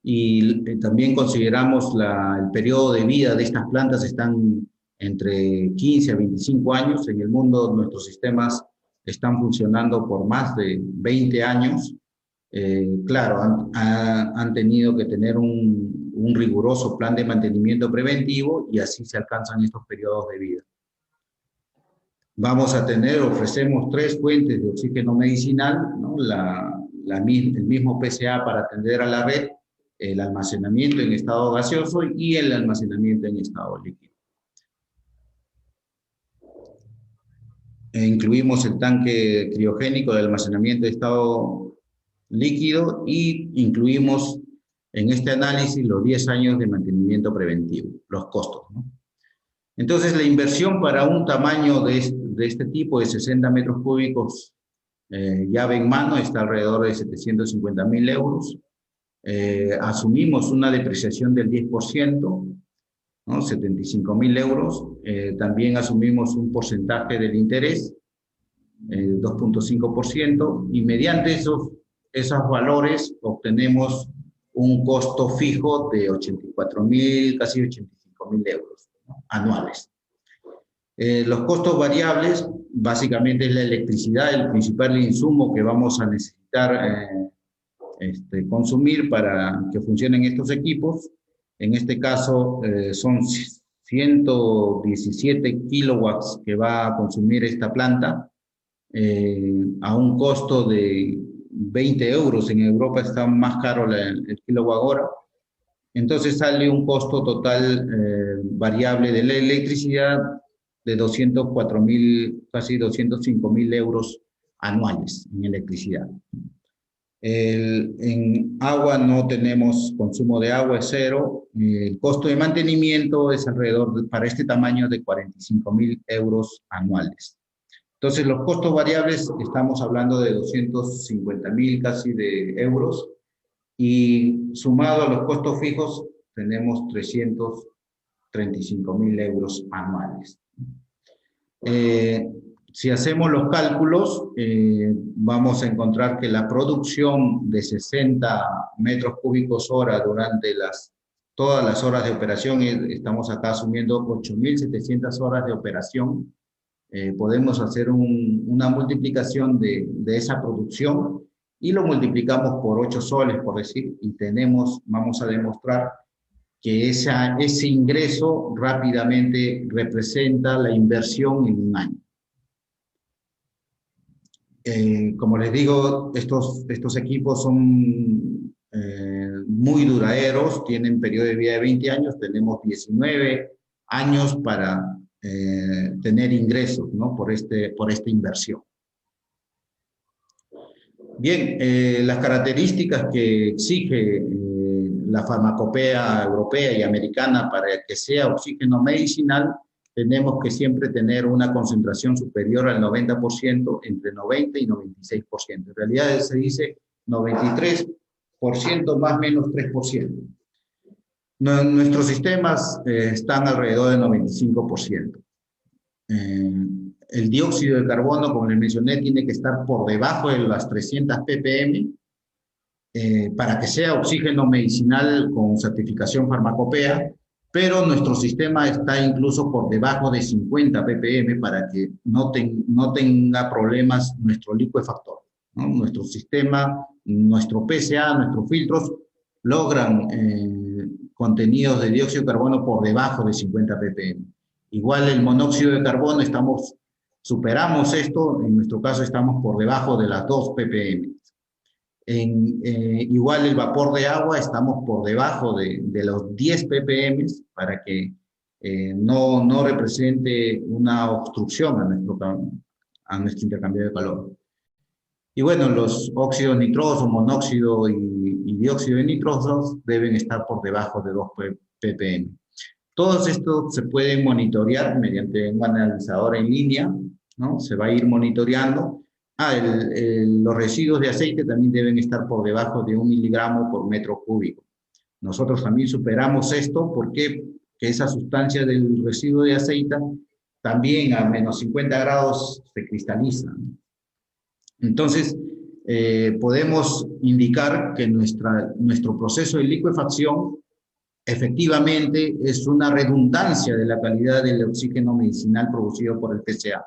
y también consideramos el periodo de vida de estas plantas están entre 15 a 25 años. En el mundo nuestros sistemas están funcionando por más de 20 años. Claro, han tenido que tener un riguroso plan de mantenimiento preventivo y así se alcanzan estos periodos de vida. Ofrecemos 3 fuentes de oxígeno medicinal, ¿no? El mismo PCA para atender a la red, el almacenamiento en estado gaseoso y el almacenamiento en estado líquido. Incluimos el tanque criogénico de almacenamiento de estado líquido y incluimos en este análisis los 10 años de mantenimiento preventivo, los costos, ¿no? Entonces, la inversión para un tamaño de este tipo de 60 metros cúbicos llave en mano está alrededor de 750.000 euros. Asumimos una depreciación del 10%, ¿no? 75.000 euros. También asumimos un porcentaje del interés, 2.5%, y mediante esos valores obtenemos un costo fijo de 84.000, casi 85.000 euros, ¿no? Anuales. Los costos variables, básicamente es la electricidad, el principal insumo que vamos a necesitar consumir para que funcionen estos equipos. En este caso son 117 kilowatts que va a consumir esta planta a un costo de 20 euros. En Europa está más caro el kilowatt hora. Entonces sale un costo total variable de la electricidad de 204.000, casi 205.000 euros anuales en electricidad. En agua no tenemos consumo de agua, es cero. El costo de mantenimiento es alrededor, para este tamaño, de 45.000 euros anuales. Entonces, los costos variables, estamos hablando de 250.000 casi de euros, y sumado a los costos fijos tenemos 335.000 euros anuales. Si hacemos los cálculos, vamos a encontrar que la producción de 60 metros cúbicos hora durante todas las horas de operación, estamos acá asumiendo 8.700 horas de operación, podemos hacer una multiplicación de esa producción y lo multiplicamos por 8 soles, por decir, y vamos a demostrar que ese ingreso rápidamente representa la inversión en un año. Como les digo, estos equipos son muy duraderos, tienen periodo de vida de 20 años, tenemos 19 años para tener ingresos, ¿no? por esta inversión. Bien, las características que exige la farmacopea europea y americana para que sea oxígeno medicinal, tenemos que siempre tener una concentración superior al 90%, entre 90 y 96%. En realidad se dice 93% más menos 3%. Nuestros sistemas están alrededor del 95%. El dióxido de carbono, como les mencioné, tiene que estar por debajo de las 300 ppm para que sea oxígeno medicinal con certificación farmacopea, pero nuestro sistema está incluso por debajo de 50 ppm para que no tenga problemas nuestro licuefactor, ¿no? Nuestro sistema, nuestro PCA, nuestros filtros logran contenidos de dióxido de carbono por debajo de 50 ppm. Igual el monóxido de carbono, superamos esto, en nuestro caso estamos por debajo de las 2 ppm. Igual el vapor de agua, estamos por debajo de los 10 ppm para que no represente una obstrucción a nuestro intercambio de calor. Y bueno, los óxidos nitrosos, monóxido y dióxido de nitrosos deben estar por debajo de 2 ppm. Todos estos se pueden monitorear mediante un analizador en línea, ¿no? Se va a ir monitoreando. Los residuos de aceite también deben estar por debajo de 1 miligramo por metro cúbico. Nosotros también superamos esto porque esa sustancia del residuo de aceite también a menos 50 grados se cristaliza. Entonces, podemos indicar que nuestro proceso de licuefacción efectivamente es una redundancia de la calidad del oxígeno medicinal producido por el PCA.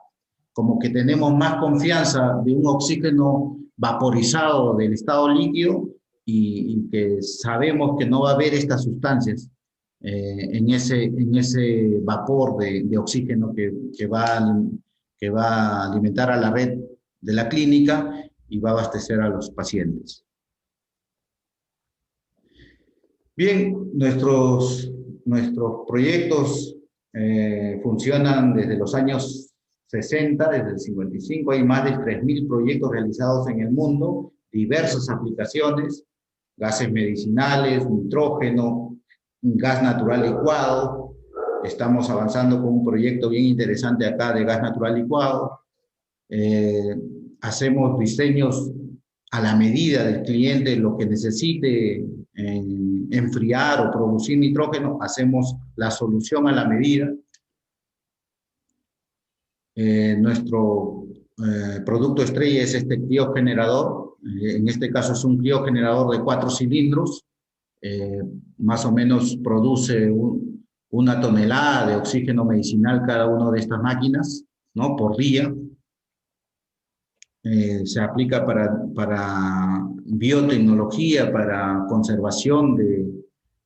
Como que tenemos más confianza de un oxígeno vaporizado del estado líquido y que sabemos que no va a haber estas sustancias en ese vapor de oxígeno que va a alimentar a la red de la clínica y va a abastecer a los pacientes. Bien, nuestros proyectos funcionan desde los años 60, desde el 55, hay más de 3.000 proyectos realizados en el mundo, diversas aplicaciones, gases medicinales, nitrógeno, gas natural licuado. Estamos avanzando con un proyecto bien interesante acá de gas natural licuado. Hacemos diseños a la medida del cliente, lo que necesite enfriar o producir nitrógeno, hacemos la solución a la medida. Nuestro producto estrella es este criogenerador. En este caso es un criogenerador de 4 cilindros. Más o menos produce una tonelada de oxígeno medicinal cada una de estas máquinas, ¿no? Por día. Se aplica para biotecnología, para conservación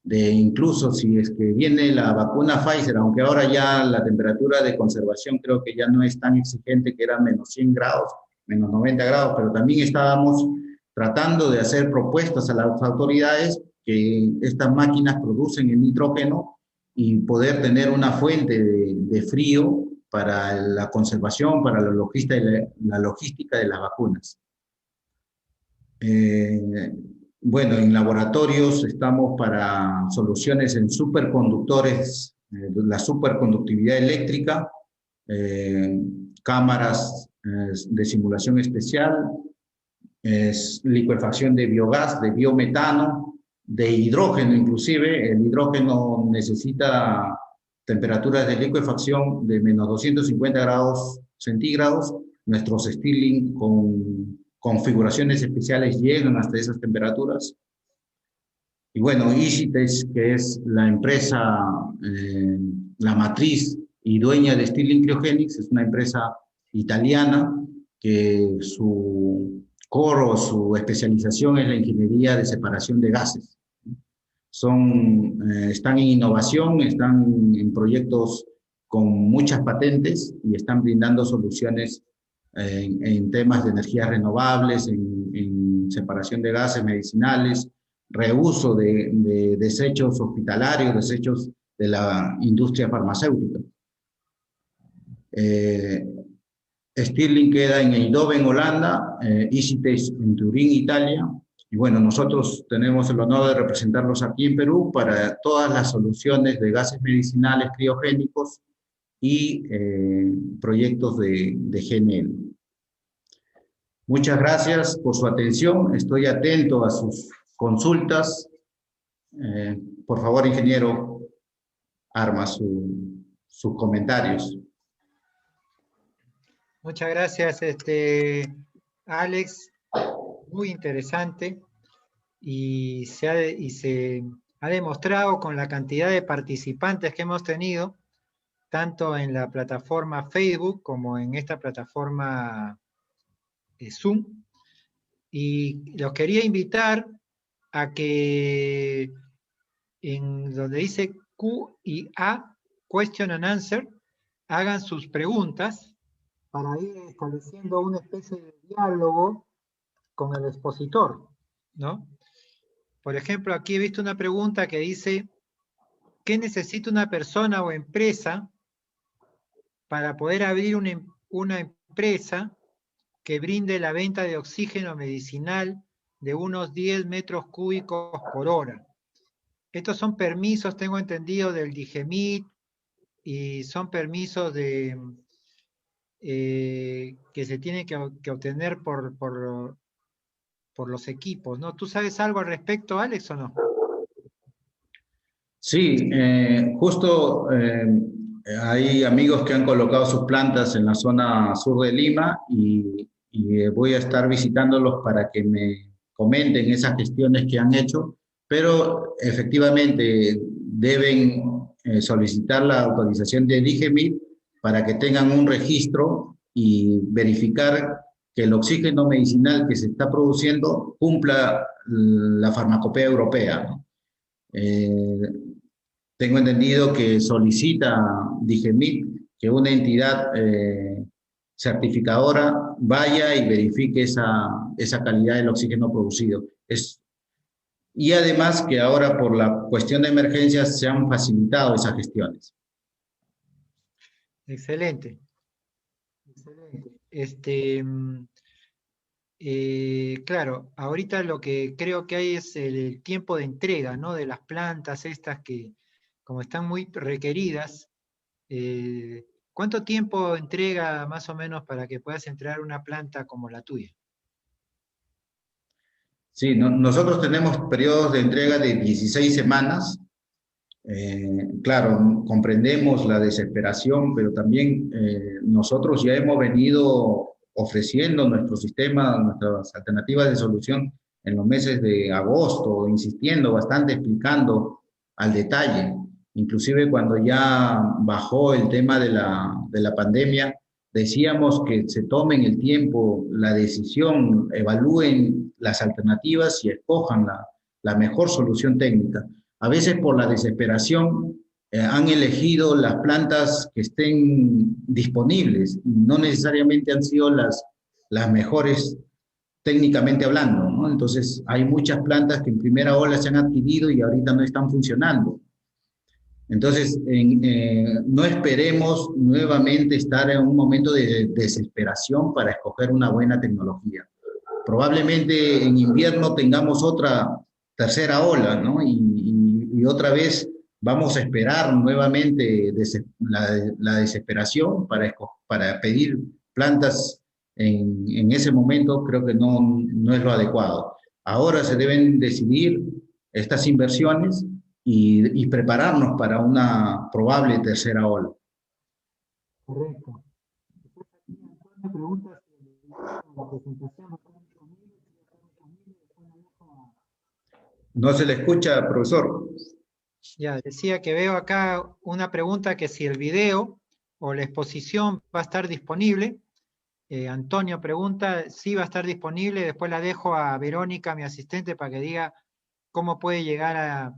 de incluso si es que viene la vacuna Pfizer, aunque ahora ya la temperatura de conservación creo que ya no es tan exigente, que era menos 100 grados, menos 90 grados, pero también estábamos tratando de hacer propuestas a las autoridades que estas máquinas producen el nitrógeno y poder tener una fuente de frío para la conservación, para la logística de las vacunas. Bueno, en laboratorios estamos para soluciones en superconductores, la superconductividad eléctrica, cámaras de simulación especial, es licuefacción de biogás, de biometano, de hidrógeno inclusive. El hidrógeno necesita temperaturas de licuefacción de menos 250 grados centígrados. Nuestros Stirling con configuraciones especiales llegan hasta esas temperaturas. Y bueno, EasyTech, que es la empresa, la matriz y dueña de Stirling Cryogenics, es una empresa italiana que su core o su especialización es la ingeniería de separación de gases. Están en innovación, están en proyectos con muchas patentes y están brindando soluciones en temas de energías renovables, en separación de gases medicinales, reuso de desechos hospitalarios, desechos de la industria farmacéutica. Stirling queda en Eindhoven, Holanda, EasyTech en Turín, Italia. Y bueno, nosotros tenemos el honor de representarlos aquí en Perú para todas las soluciones de gases medicinales criogénicos y proyectos de GNL. Muchas gracias por su atención. Estoy atento a sus consultas. Por favor, ingeniero, arma sus comentarios. Muchas gracias, Alex. Muy interesante y se ha demostrado con la cantidad de participantes que hemos tenido, tanto en la plataforma Facebook como en esta plataforma Zoom. Y los quería invitar a que en donde dice Q y A, Question and Answer, hagan sus preguntas para ir estableciendo una especie de diálogo con el expositor, ¿no? Por ejemplo, aquí he visto una pregunta que dice, ¿qué necesita una persona o empresa para poder abrir una empresa que brinde la venta de oxígeno medicinal de unos 10 metros cúbicos por hora? Estos son permisos, tengo entendido, del DIGEMIT, y son permisos que se tienen que obtener por los equipos, ¿no? ¿Tú sabes algo al respecto, Alex, o no? Sí, justo hay amigos que han colocado sus plantas en la zona sur de Lima y voy a estar visitándolos para que me comenten esas gestiones que han hecho, pero efectivamente deben solicitar la autorización de DIGEMIT para que tengan un registro y verificar que el oxígeno medicinal que se está produciendo cumpla la farmacopea europea, ¿no? Tengo entendido que solicita DIGEMIT que una entidad certificadora vaya y verifique esa calidad del oxígeno producido. Y además que ahora por la cuestión de emergencias se han facilitado esas gestiones. Excelente. Claro, ahorita lo que creo que hay es el tiempo de entrega, ¿no? De las plantas estas que, como están muy requeridas, ¿cuánto tiempo entrega más o menos para que puedas entregar una planta como la tuya? Sí, nosotros tenemos periodos de entrega de 16 semanas. Claro, comprendemos la desesperación, pero también nosotros ya hemos venido ofreciendo nuestro sistema, nuestras alternativas de solución en los meses de agosto, insistiendo bastante, explicando al detalle. Inclusive cuando ya bajó el tema de la pandemia, decíamos que se tomen el tiempo, la decisión, evalúen las alternativas y escojan la mejor solución técnica. A veces por la desesperación han elegido las plantas que estén disponibles, no necesariamente han sido las mejores técnicamente hablando, ¿no? Entonces hay muchas plantas que en primera ola se han adquirido y ahorita no están funcionando. Entonces, no esperemos nuevamente estar en un momento de desesperación para escoger una buena tecnología. Probablemente en invierno tengamos otra tercera ola, ¿no? Y otra vez vamos a esperar nuevamente la desesperación para pedir plantas en ese momento creo que no es lo adecuado. Ahora se deben decidir estas inversiones y prepararnos para una probable tercera ola. Correcto. Una pregunta sobre la presentación. No se le escucha, profesor. Ya, decía que veo acá una pregunta que si el video o la exposición va a estar disponible. Antonio pregunta si va a estar disponible, después la dejo a Verónica, mi asistente, para que diga cómo puede llegar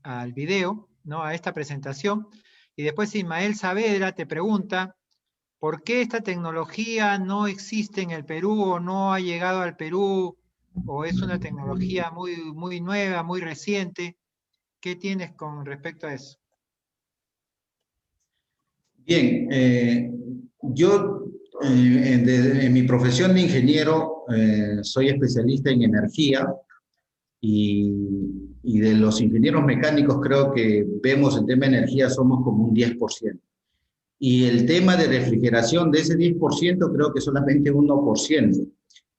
al video, ¿no? A esta presentación. Y después Ismael Saavedra te pregunta, ¿por qué esta tecnología no existe en el Perú o no ha llegado al Perú o es una tecnología muy, muy nueva, muy reciente? ¿Qué tienes con respecto a eso? Bien, yo en mi profesión de ingeniero soy especialista en energía y de los ingenieros mecánicos creo que vemos el tema de energía somos como un 10%. Y el tema de refrigeración de ese 10% creo que solamente 1%.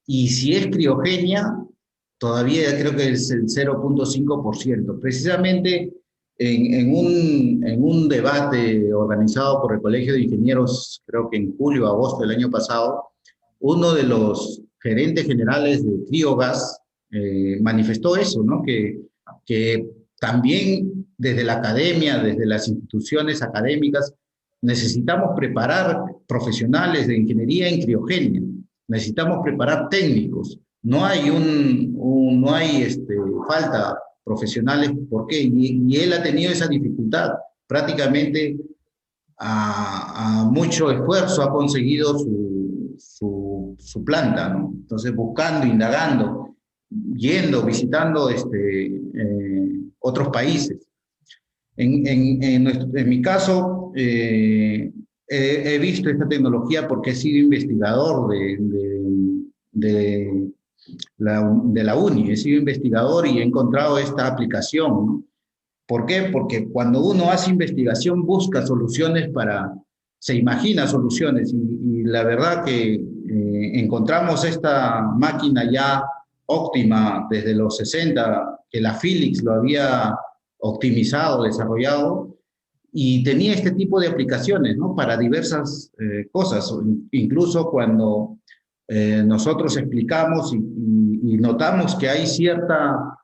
Y si es criogenia, todavía creo que es el 0.5%. Precisamente en un debate organizado por el Colegio de Ingenieros, creo que en julio o agosto del año pasado, uno de los gerentes generales de Criogas manifestó eso, ¿no? Que también desde la academia, desde las instituciones académicas, necesitamos preparar profesionales de ingeniería en criogenia, necesitamos preparar técnicos. No hay falta profesionales, ¿por qué? Y él ha tenido esa dificultad. Prácticamente a mucho esfuerzo ha conseguido su planta, ¿no? Entonces, buscando, indagando, yendo, visitando otros países. En mi caso, he visto esta tecnología porque he sido investigador de la UNI, he sido investigador y he encontrado esta aplicación, ¿no? ¿Por qué? Porque cuando uno hace investigación busca soluciones se imagina soluciones y la verdad que encontramos esta máquina ya óptima desde los 60, que la Philips lo había optimizado, desarrollado, y tenía este tipo de aplicaciones, ¿no? Para diversas cosas, incluso cuando nosotros explicamos y notamos que hay cierta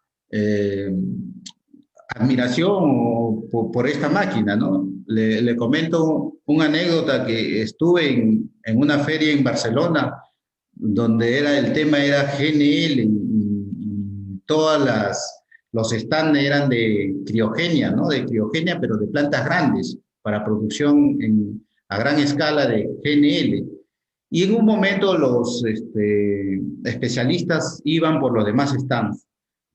admiración por esta máquina, ¿no? Le comento una anécdota que estuve en una feria en Barcelona, donde el tema era GNL y los stands eran de criogenia, ¿no? De criogenia, pero de plantas grandes, para producción a gran escala de GNL. Y en un momento los especialistas iban por los demás stands.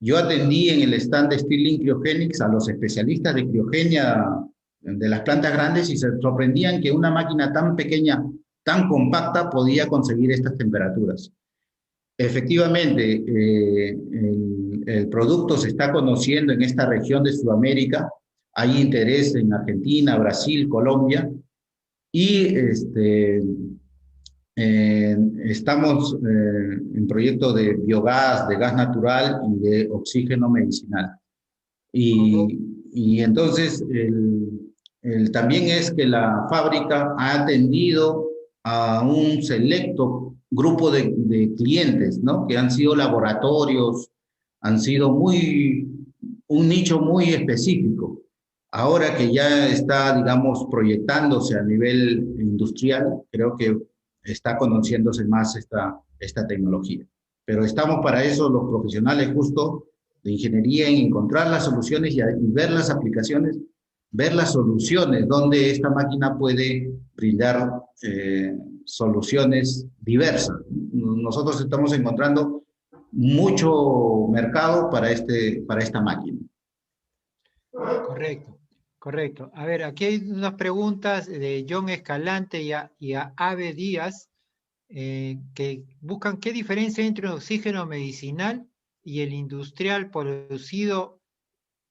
Yo atendí en el stand de Stirling Cryogenics a los especialistas de criogenia de las plantas grandes y se sorprendían que una máquina tan pequeña, tan compacta, podía conseguir estas temperaturas. Efectivamente, el producto se está conociendo en esta región de Sudamérica. Hay interés en Argentina, Brasil, Colombia y estamos en proyectos de biogás, de gas natural y de oxígeno medicinal. Y entonces, también es que la fábrica ha atendido a un selecto grupo de clientes, ¿no? Que han sido laboratorios, han sido un nicho muy específico. Ahora que ya está, digamos, proyectándose a nivel industrial, creo que está conociéndose más esta tecnología. Pero estamos para eso los profesionales justo de ingeniería en encontrar las soluciones y ver las aplicaciones, ver las soluciones donde esta máquina puede brindar soluciones diversas. Nosotros estamos encontrando mucho mercado para esta máquina. Correcto, correcto. A ver, aquí hay unas preguntas de John Escalante y a Ave Díaz que buscan qué diferencia hay entre el oxígeno medicinal y el industrial producido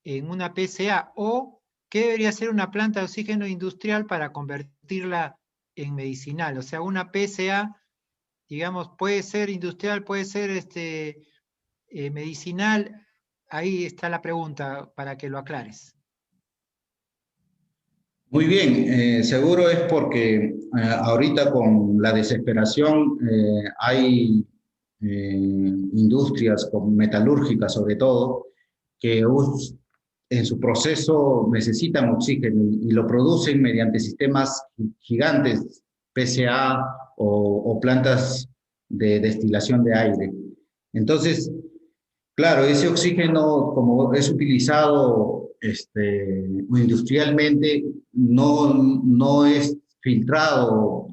en una PCA o qué debería ser una planta de oxígeno industrial para convertirla en medicinal. O sea, una PCA digamos, puede ser industrial, puede ser medicinal. Ahí está la pregunta para que lo aclares. Muy bien, seguro es porque ahorita con la desesperación hay industrias metalúrgicas sobre todo que en su proceso necesitan oxígeno y lo producen mediante sistemas gigantes, PCA o plantas de destilación de aire. Entonces, claro, ese oxígeno, como es utilizado industrialmente, no es filtrado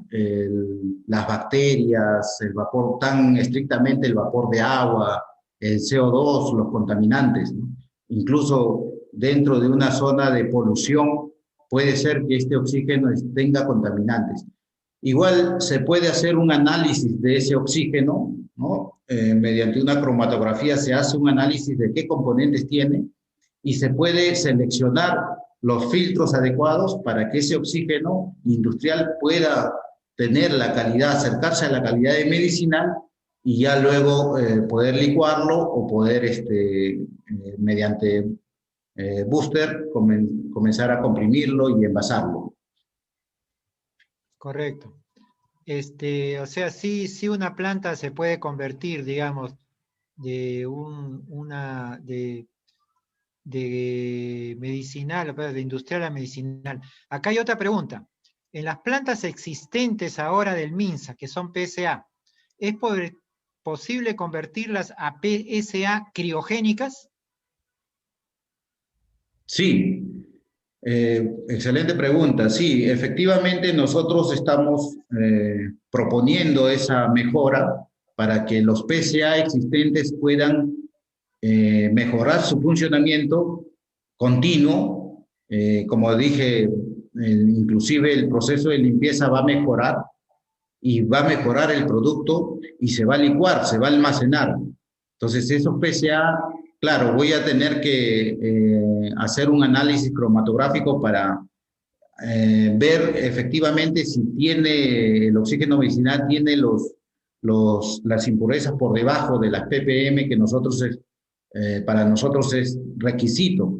las bacterias, el vapor, tan estrictamente el vapor de agua, el CO2, los contaminantes, ¿no? Incluso dentro de una zona de polución puede ser que este oxígeno tenga contaminantes. Igual se puede hacer un análisis de ese oxígeno, ¿no? Mediante una cromatografía se hace un análisis de qué componentes tiene y se puede seleccionar los filtros adecuados para que ese oxígeno industrial pueda tener la calidad, acercarse a la calidad de medicinal y ya luego poder licuarlo o poder, mediante booster, comenzar a comprimirlo y envasarlo. Correcto. O sea, sí una planta se puede convertir, digamos, de medicinal, de industrial a medicinal. Acá hay otra pregunta. En las plantas existentes ahora del MINSA, que son PSA, ¿es posible convertirlas a PSA criogénicas? Sí, excelente pregunta. Sí, efectivamente nosotros estamos proponiendo esa mejora para que los PSA existentes puedan mejorar su funcionamiento continuo. Como dije, inclusive el proceso de limpieza va a mejorar y va a mejorar el producto y se va a licuar, se va a almacenar. Entonces esos PSA, claro, voy a tener que hacer un análisis cromatográfico para ver efectivamente si tiene el oxígeno medicinal, tiene las impurezas por debajo de las ppm que para nosotros es requisito.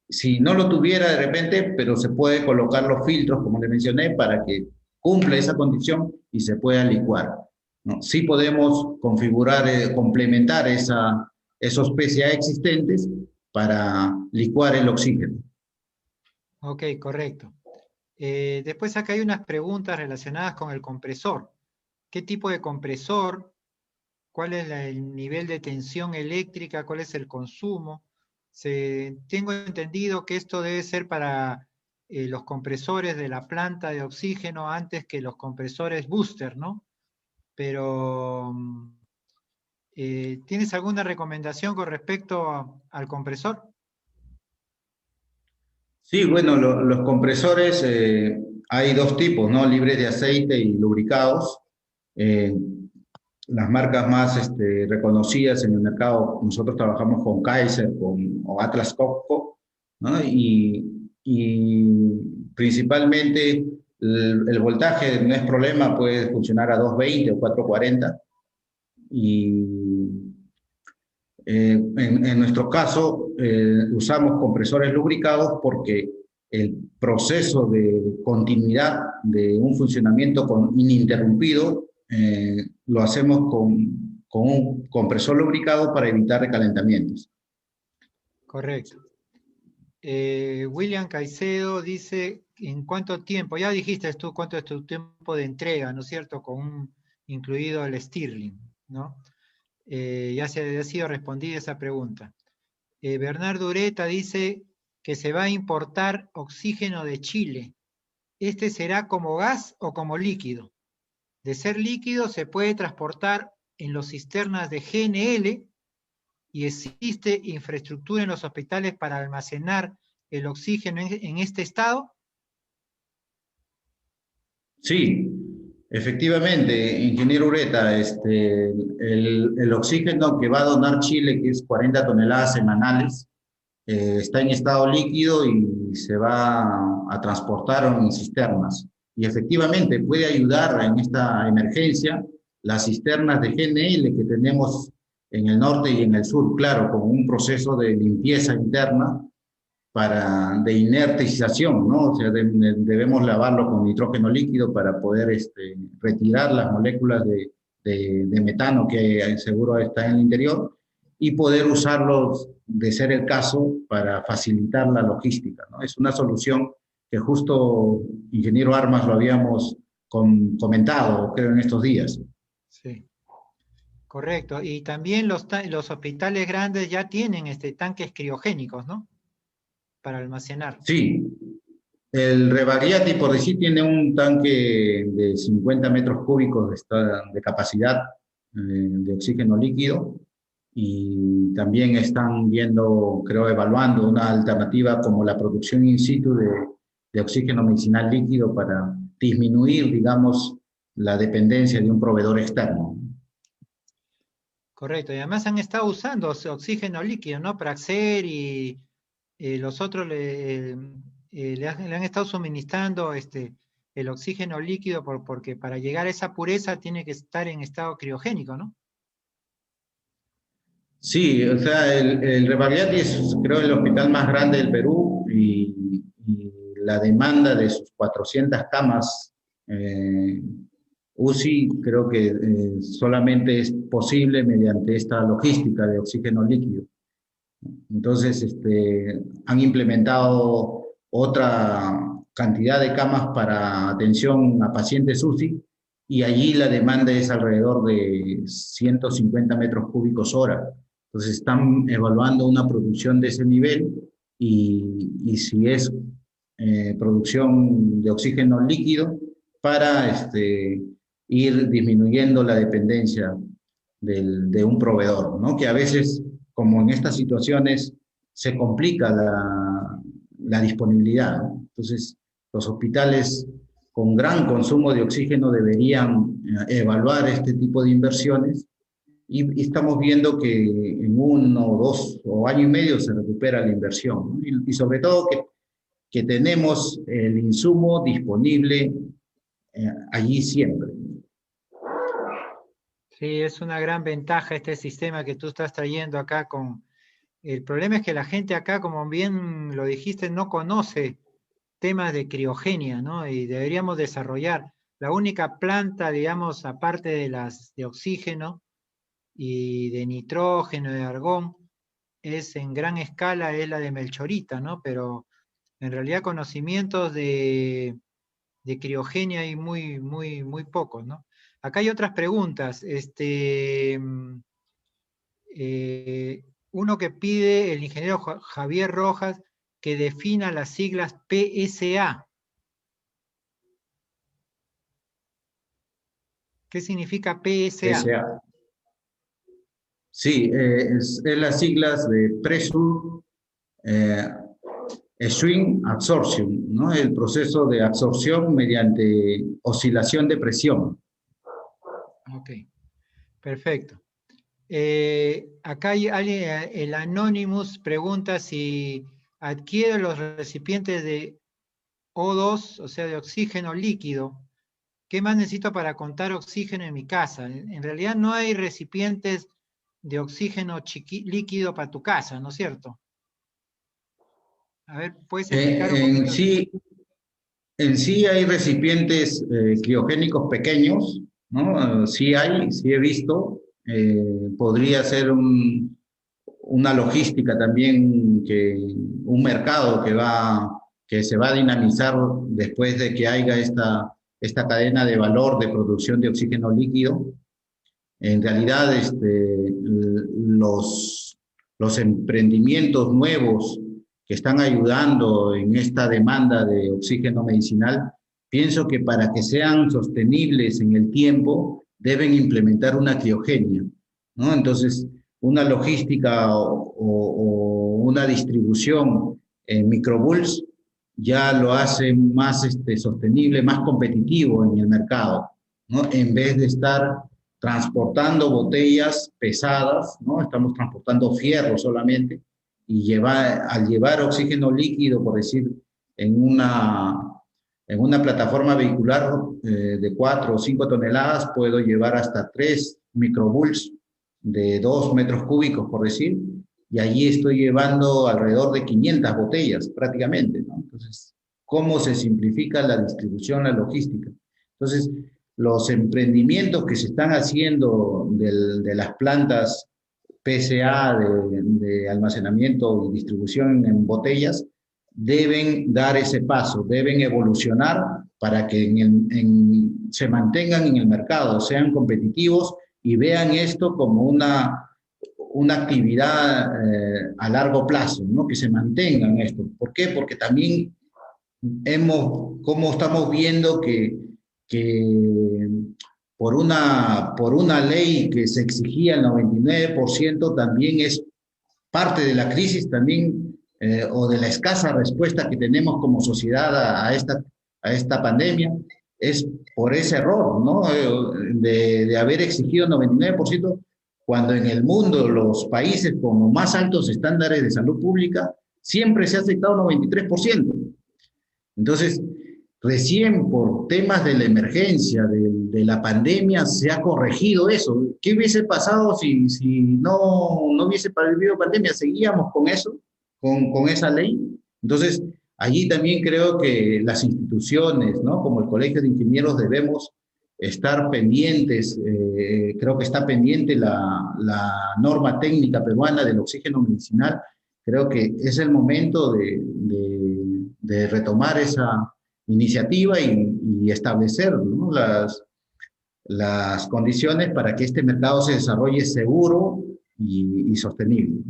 Si no lo tuviera de repente, pero se puede colocar los filtros, como le mencioné, para que cumpla esa condición y se pueda licuar, ¿no? Sí podemos configurar, complementar esos PCA existentes para licuar el oxígeno. Ok, correcto. Después acá hay unas preguntas relacionadas con el compresor. ¿Qué tipo de compresor? ¿Cuál es el nivel de tensión eléctrica? ¿Cuál es el consumo? Tengo entendido que esto debe ser para los compresores de la planta de oxígeno antes que los compresores booster, ¿no? Pero, ¿tienes alguna recomendación con respecto al compresor? Sí, bueno, los compresores hay dos tipos, ¿no? Libres de aceite y lubricados. Las marcas más reconocidas en el mercado, nosotros trabajamos con Kaiser o Atlas Copco, ¿no? Y principalmente el voltaje no es problema, puede funcionar a 220 o 440. Y en nuestro caso usamos compresores lubricados porque el proceso de continuidad de un funcionamiento ininterrumpido lo hacemos con un compresor lubricado para evitar recalentamientos. Correcto. William Caicedo dice, ¿en cuánto tiempo? Ya dijiste tú cuánto es tu tiempo de entrega, ¿no es cierto? Incluido el Stirling, ¿no? Ya ha sido respondida esa pregunta. Bernardo Ureta dice que se va a importar oxígeno de Chile. ¿Este será como gas o como líquido? De ser líquido se puede transportar en los cisternas de GNL y existe infraestructura en los hospitales para almacenar el oxígeno en este estado. Sí, efectivamente, ingeniero Ureta, el oxígeno que va a donar Chile, que es 40 toneladas semanales, está en estado líquido y se va a transportar en cisternas. Y efectivamente puede ayudar en esta emergencia las cisternas de GNL que tenemos en el norte y en el sur, claro, con un proceso de limpieza interna de inertización, ¿no? O sea, debemos lavarlo con nitrógeno líquido para poder retirar las moléculas de metano que seguro está en el interior y poder usarlos, de ser el caso, para facilitar la logística, ¿no? Es una solución que justo, ingeniero Armas, lo habíamos comentado, creo, en estos días. Sí, correcto. Y también los hospitales grandes ya tienen tanques criogénicos, ¿no? Para almacenar. Sí, el Rebagliati por decir tiene un tanque de 50 metros cúbicos de capacidad de oxígeno líquido, y también están viendo, creo, evaluando una alternativa como la producción in situ de oxígeno medicinal líquido para disminuir, digamos, la dependencia de un proveedor externo. Correcto, y además han estado usando oxígeno líquido, ¿no? Praxair y los otros le han estado suministrando el oxígeno líquido porque para llegar a esa pureza tiene que estar en estado criogénico, ¿no? Sí, o sea, el Rebagliati es, creo, el hospital más grande del Perú, y la demanda de sus 400 camas UCI creo que solamente es posible mediante esta logística de oxígeno líquido. Entonces, han implementado otra cantidad de camas para atención a pacientes UCI, y allí la demanda es alrededor de 150 metros cúbicos hora. Entonces, están evaluando una producción de ese nivel, y si es producción de oxígeno líquido, para ir disminuyendo la dependencia de un proveedor, ¿no? Que a veces, como en estas situaciones, se complica la disponibilidad, ¿no? Entonces, los hospitales con gran consumo de oxígeno deberían evaluar este tipo de inversiones, y estamos viendo que en 1 o 2 o año y medio se recupera la inversión, ¿no? Y sobre todo que tenemos el insumo disponible allí siempre. Sí, es una gran ventaja este sistema que tú estás trayendo acá con... El problema es que la gente acá, como bien lo dijiste, no conoce temas de criogenia, ¿no? Y deberíamos desarrollar. La única planta, digamos, aparte de las de oxígeno y de nitrógeno, de argón, es en gran escala, es la de Melchorita, ¿no? Pero en realidad conocimientos de criogenia hay muy pocos, ¿no? Acá hay otras preguntas. Uno que pide el ingeniero Javier Rojas que defina las siglas PSA. ¿Qué significa PSA? PSA. Sí, es las siglas de Pressure Swing Absorption, ¿no? El proceso de absorción mediante oscilación de presión. Ok, perfecto. Acá hay alguien, el Anonymous pregunta si adquiere los recipientes de O2, o sea, de oxígeno líquido. ¿Qué más necesito para contar oxígeno en mi casa? En realidad no hay recipientes de oxígeno líquido para tu casa, ¿no es cierto? A ver, ¿puedes explicar un poquito? En sí hay recipientes criogénicos pequeños, ¿no? Sí hay, sí he visto. Podría ser una logística también, un mercado que se va a dinamizar después de que haya esta cadena de valor de producción de oxígeno líquido. En realidad, los emprendimientos nuevos que están ayudando en esta demanda de oxígeno medicinal, pienso que para que sean sostenibles en el tiempo, deben implementar una criogenia, ¿no? Entonces, una logística o una distribución en microbulks ya lo hace más sostenible, más competitivo en el mercado, ¿no? En vez de estar transportando botellas pesadas, ¿no? Estamos transportando fierro solamente, y al llevar oxígeno líquido, por decir, en En una plataforma vehicular de 4 o 5 toneladas puedo llevar hasta 3 microbulls de 2 metros cúbicos, por decir, y allí estoy llevando alrededor de 500 botellas prácticamente, ¿no? Entonces, ¿cómo se simplifica la distribución, la logística? Entonces, los emprendimientos que se están haciendo de las plantas PSA de almacenamiento y distribución en botellas, deben dar ese paso, deben evolucionar para que se mantengan en el mercado, sean competitivos y vean esto como una actividad a largo plazo, ¿no? Que se mantengan esto. ¿Por qué? Porque también como estamos viendo que por una ley que se exigía el 99%, también es parte de la crisis también, o de la escasa respuesta que tenemos como sociedad a esta pandemia, es por ese error, ¿no? De haber exigido 99%, cuando en el mundo los países con los más altos estándares de salud pública siempre se ha aceptado 93%. Entonces, recién por temas de la emergencia, de la pandemia, se ha corregido eso. ¿Qué hubiese pasado si no hubiese habido pandemia? ¿Seguíamos con eso, con esa ley? Entonces, allí también creo que las instituciones, ¿no? Como el Colegio de Ingenieros, debemos estar pendientes. Creo que está pendiente la norma técnica peruana del oxígeno medicinal. Creo que es el momento de retomar esa iniciativa y establecer, ¿no? las condiciones para que este mercado se desarrolle seguro y sostenible.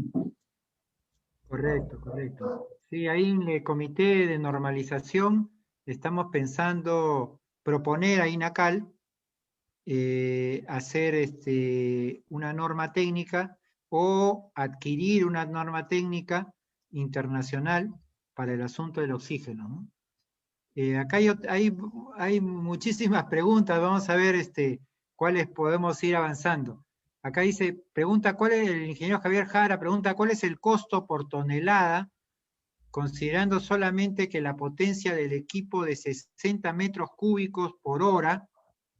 Correcto, correcto. Sí, ahí en el comité de normalización estamos pensando proponer a INACAL hacer una norma técnica o adquirir una norma técnica internacional para el asunto del oxígeno, ¿no? Acá hay muchísimas preguntas, vamos a ver cuáles podemos ir avanzando. Acá dice, el ingeniero Javier Jara pregunta, ¿cuál es el costo por tonelada, considerando solamente que la potencia del equipo de 60 metros cúbicos por hora,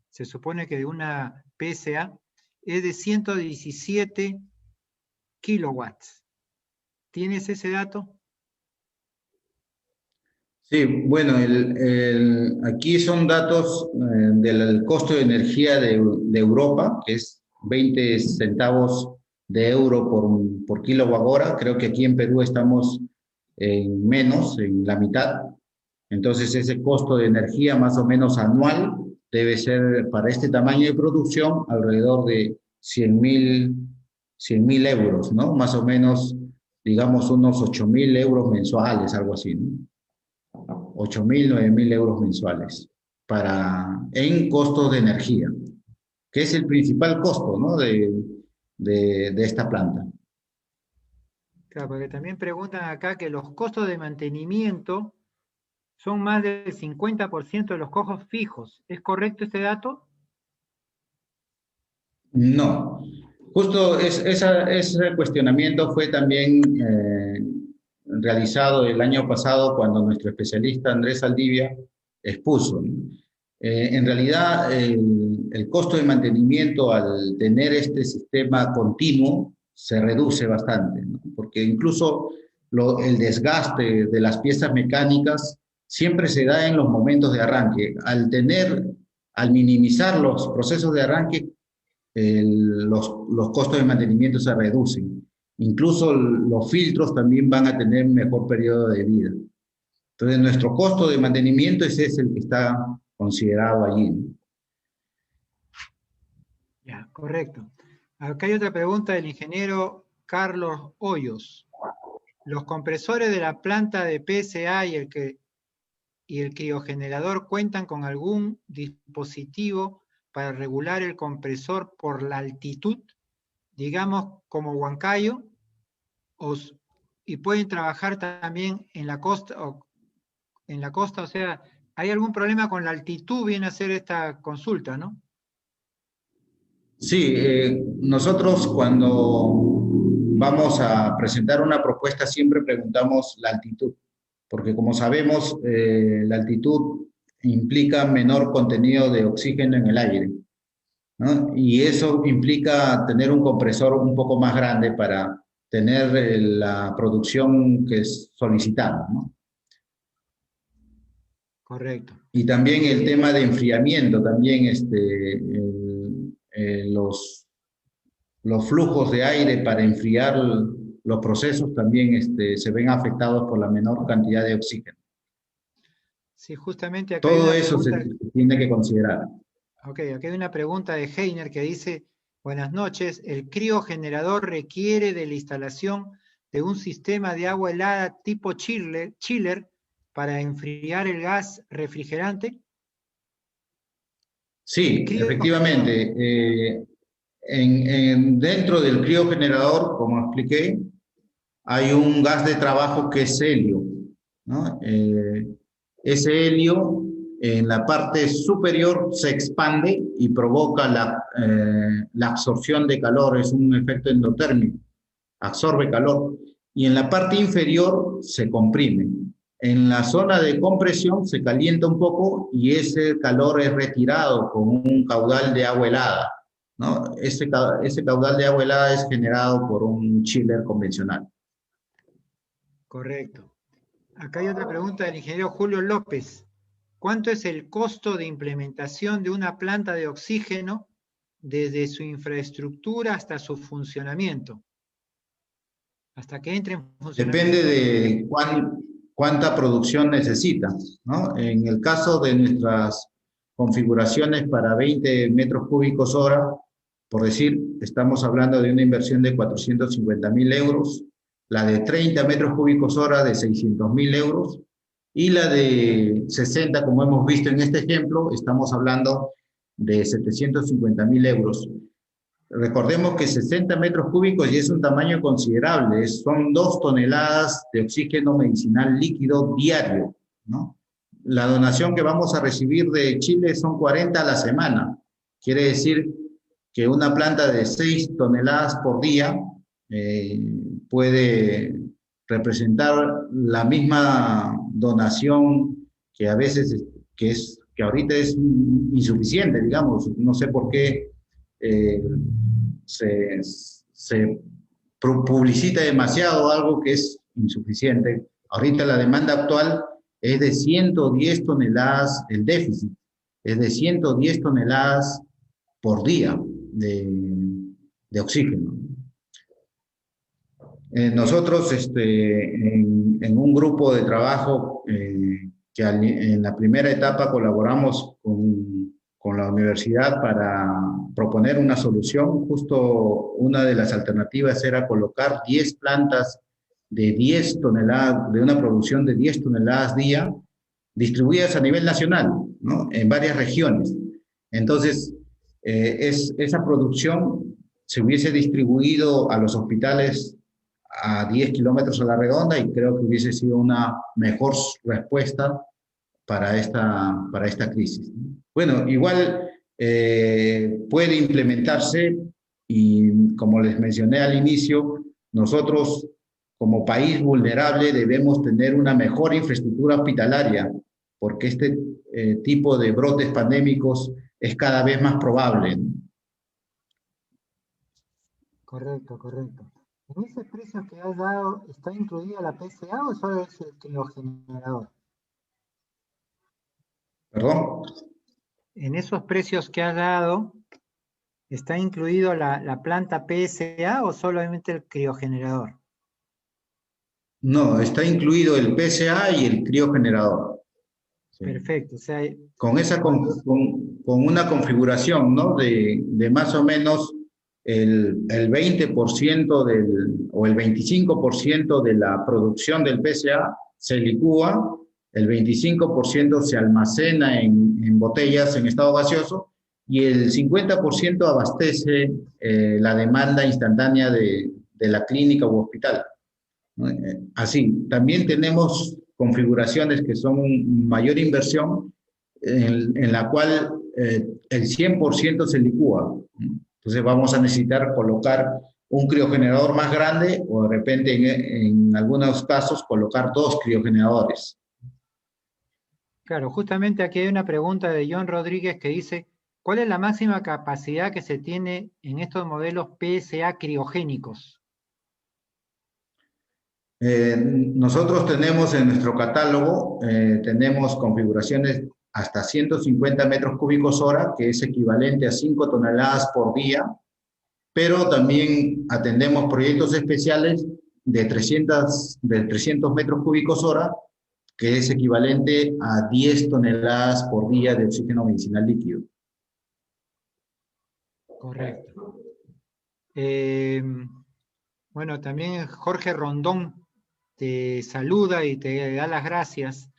se supone que de una PSA, es de 117 kilowatts? ¿Tienes ese dato? Sí, bueno, aquí son datos del costo de energía de Europa, que es 20 centavos de euro por kilowatt hora. Creo que aquí en Perú estamos en menos, en la mitad. Entonces, ese costo de energía más o menos anual debe ser, para este tamaño de producción, alrededor de 100.000 euros, ¿no? Más o menos, digamos, unos 8.000 euros mensuales, algo así, ¿no? 8.000, 9.000 euros mensuales en costos de energía, que es el principal costo, ¿no? de esta planta. Claro, porque también preguntan acá que los costos de mantenimiento son más del 50% de los costos fijos. ¿Es correcto este dato? No, justo ese cuestionamiento fue también realizado el año pasado cuando nuestro especialista Andrés Saldivia expuso, ¿no? En realidad, el costo de mantenimiento al tener este sistema continuo se reduce bastante, ¿no? Porque incluso el desgaste de las piezas mecánicas siempre se da en los momentos de arranque. Al minimizar los procesos de arranque, los costos de mantenimiento se reducen. Incluso los filtros también van a tener mejor periodo de vida. Entonces, nuestro costo de mantenimiento es el que está considerado allí. Ya, correcto. Acá hay otra pregunta del ingeniero Carlos Hoyos. ¿Los compresores de la planta de PSA y el criogenerador cuentan con algún dispositivo para regular el compresor por la altitud, digamos como Huancayo, y pueden trabajar también en la costa, o sea, ¿hay algún problema con la altitud? Viene a hacer esta consulta, ¿no? Sí, nosotros cuando vamos a presentar una propuesta siempre preguntamos la altitud, porque como sabemos, la altitud implica menor contenido de oxígeno en el aire, ¿no? Y eso implica tener un compresor un poco más grande para tener la producción que solicitamos, ¿no? Correcto. Y también el tema de enfriamiento, también los flujos de aire para enfriar los procesos también se ven afectados por la menor cantidad de oxígeno. Sí, justamente acá hay Todo una eso se pregunta. tiene que considerar. Ok, aquí hay una pregunta de Heiner que dice, buenas noches, ¿el criogenerador requiere de la instalación de un sistema de agua helada tipo chiller para enfriar el gas refrigerante? Sí, efectivamente. Dentro del criogenerador, como expliqué, hay un gas de trabajo que es helio, ¿no? Ese helio en la parte superior se expande y provoca la absorción de calor, es un efecto endotérmico, absorbe calor, y en la parte inferior se comprime. En la zona de compresión se calienta un poco y ese calor es retirado con un caudal de agua helada, ¿no? Ese caudal de agua helada es generado por un chiller convencional. Correcto. Acá hay otra pregunta del ingeniero Julio López. ¿Cuánto es el costo de implementación de una planta de oxígeno desde su infraestructura hasta su funcionamiento? Hasta que entre en funcionamiento. Depende de cuánta producción necesita, ¿no? En el caso de nuestras configuraciones para 20 metros cúbicos hora, por decir, estamos hablando de una inversión de 450.000 euros, la de 30 metros cúbicos hora de 600.000 euros, y la de 60, como hemos visto en este ejemplo, estamos hablando de 750.000 euros. Recordemos que 60 metros cúbicos ya es un tamaño considerable, son 2 toneladas de oxígeno medicinal líquido diario, ¿no? La donación que vamos a recibir de Chile son 40 a la semana. Quiere decir que una planta de 6 toneladas por día puede representar la misma donación que a veces, que ahorita es insuficiente, digamos, no sé por qué se publicita demasiado algo que es insuficiente. Ahorita la demanda actual es de 110 toneladas, el déficit es de 110 toneladas por día de oxígeno. Nosotros en un grupo de trabajo que en la primera etapa colaboramos con la universidad para proponer una solución. Justo una de las alternativas era colocar 10 plantas de 10 toneladas, de una producción de 10 toneladas día, distribuidas a nivel nacional, ¿no? En varias regiones. Entonces, esa producción se hubiese distribuido a los hospitales a 10 kilómetros a la redonda y creo que hubiese sido una mejor respuesta para esta crisis. Bueno, igual puede implementarse y como les mencioné al inicio, nosotros como país vulnerable debemos tener una mejor infraestructura hospitalaria porque este tipo de brotes pandémicos es cada vez más probable. Correcto, correcto. ¿En ese precio que has dado está incluida la PSA o solo es el criogenerador? ¿Perdón? En esos precios que has dado, ¿está incluido la planta PSA o solamente el criogenerador? No, está incluido el PSA y el criogenerador. Sí. Perfecto. O sea, con una configuración, ¿no? de más o menos el 20% o el 25% de la producción del PSA se licúa, el 25% se almacena en botellas en estado gaseoso y el 50% abastece la demanda instantánea de la clínica u hospital. Así, también tenemos configuraciones que son mayor inversión en la cual el 100% se licúa. Entonces vamos a necesitar colocar un criogenerador más grande o de repente en algunos casos colocar 2 criogeneradores. Claro, justamente aquí hay una pregunta de John Rodríguez que dice, ¿cuál es la máxima capacidad que se tiene en estos modelos PSA criogénicos? Nosotros tenemos en nuestro catálogo, tenemos configuraciones hasta 150 metros cúbicos hora, que es equivalente a 5 toneladas por día, pero también atendemos proyectos especiales de 300 metros cúbicos hora, que es equivalente a 10 toneladas por día de oxígeno medicinal líquido. Correcto. Bueno, también Jorge Rondón te saluda y te da las gracias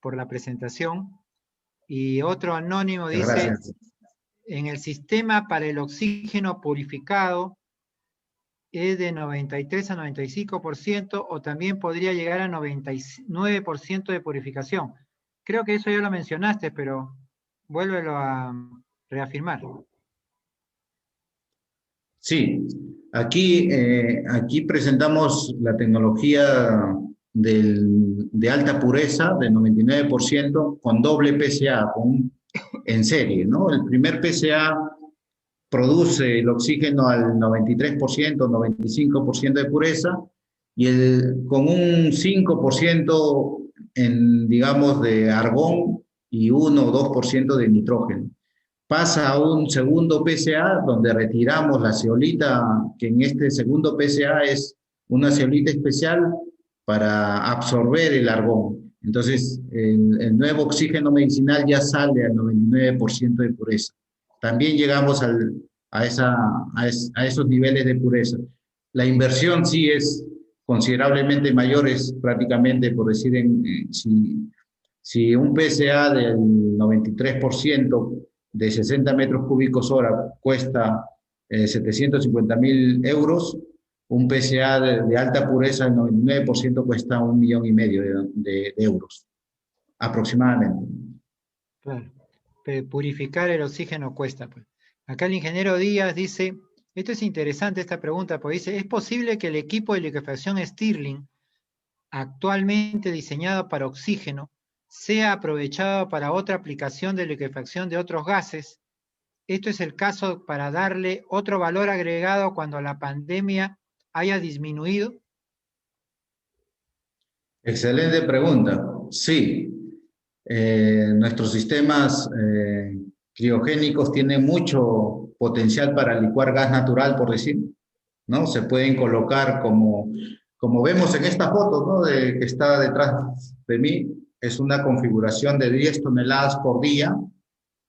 por la presentación. Y otro anónimo dice, Gracias. en el sistema para el oxígeno purificado es de 93 a 95% o también podría llegar a 99% de purificación. Creo que eso ya lo mencionaste, pero vuélvelo a reafirmar. Sí, aquí presentamos la tecnología de alta pureza de 99% con doble PCA, en serie, ¿no? El primer PCA produce el oxígeno al 93%, 95% de pureza y con un 5% digamos, de argón y 1 o 2% de nitrógeno. Pasa a un segundo PCA donde retiramos la zeolita, que en este segundo PCA es una zeolita especial para absorber el argón. Entonces, el nuevo oxígeno medicinal ya sale al 99% de pureza. También llegamos a esos niveles de pureza. La inversión sí es considerablemente mayor, es prácticamente, por decir, si un PCA del 93% de 60 metros cúbicos hora cuesta 750.000 euros, un PCA de alta pureza del 99% cuesta 1,5 millones de euros, aproximadamente. Claro. Purificar el oxígeno cuesta. Pues. Acá el ingeniero Díaz dice, esto es interesante esta pregunta, porque dice, ¿es posible que el equipo de liquefacción Stirling, actualmente diseñado para oxígeno, sea aprovechado para otra aplicación de liquefacción de otros gases? Esto es el caso para darle otro valor agregado cuando la pandemia haya disminuido. Excelente pregunta. Sí, nuestros sistemas criogénicos tienen mucho potencial para licuar gas natural, por decir, ¿no? Se pueden colocar como vemos en esta foto, ¿no? Que está detrás de mí, es una configuración de 10 toneladas por día.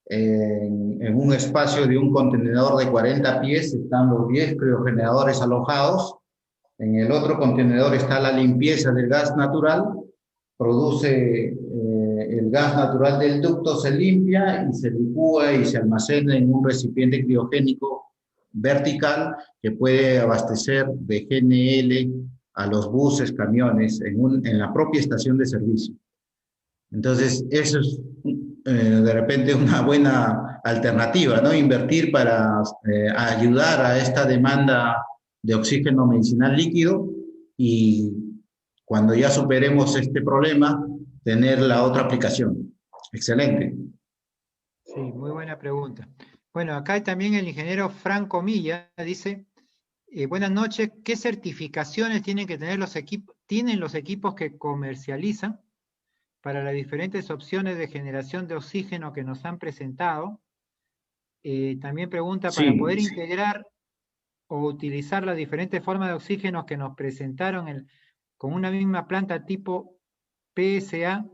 En un espacio de un contenedor de 40 pies están los 10 criogeneradores alojados. En el otro contenedor está la limpieza del gas natural, produce el gas natural del ducto, se limpia y se licúa y se almacena en un recipiente criogénico vertical que puede abastecer de GNL a los buses, camiones, en la propia estación de servicio. Entonces, eso es de repente una buena alternativa, ¿no? Invertir para ayudar a esta demanda de oxígeno medicinal líquido y cuando ya superemos este problema, tener la otra aplicación. Excelente. Sí, muy buena pregunta. Bueno, acá también el ingeniero Franco Milla dice, buenas noches, ¿qué certificaciones tienen que tener tienen los equipos que comercializan para las diferentes opciones de generación de oxígeno que nos han presentado? También pregunta, para poder integrar o utilizar las diferentes formas de oxígeno que nos presentaron con una misma planta tipo PSA,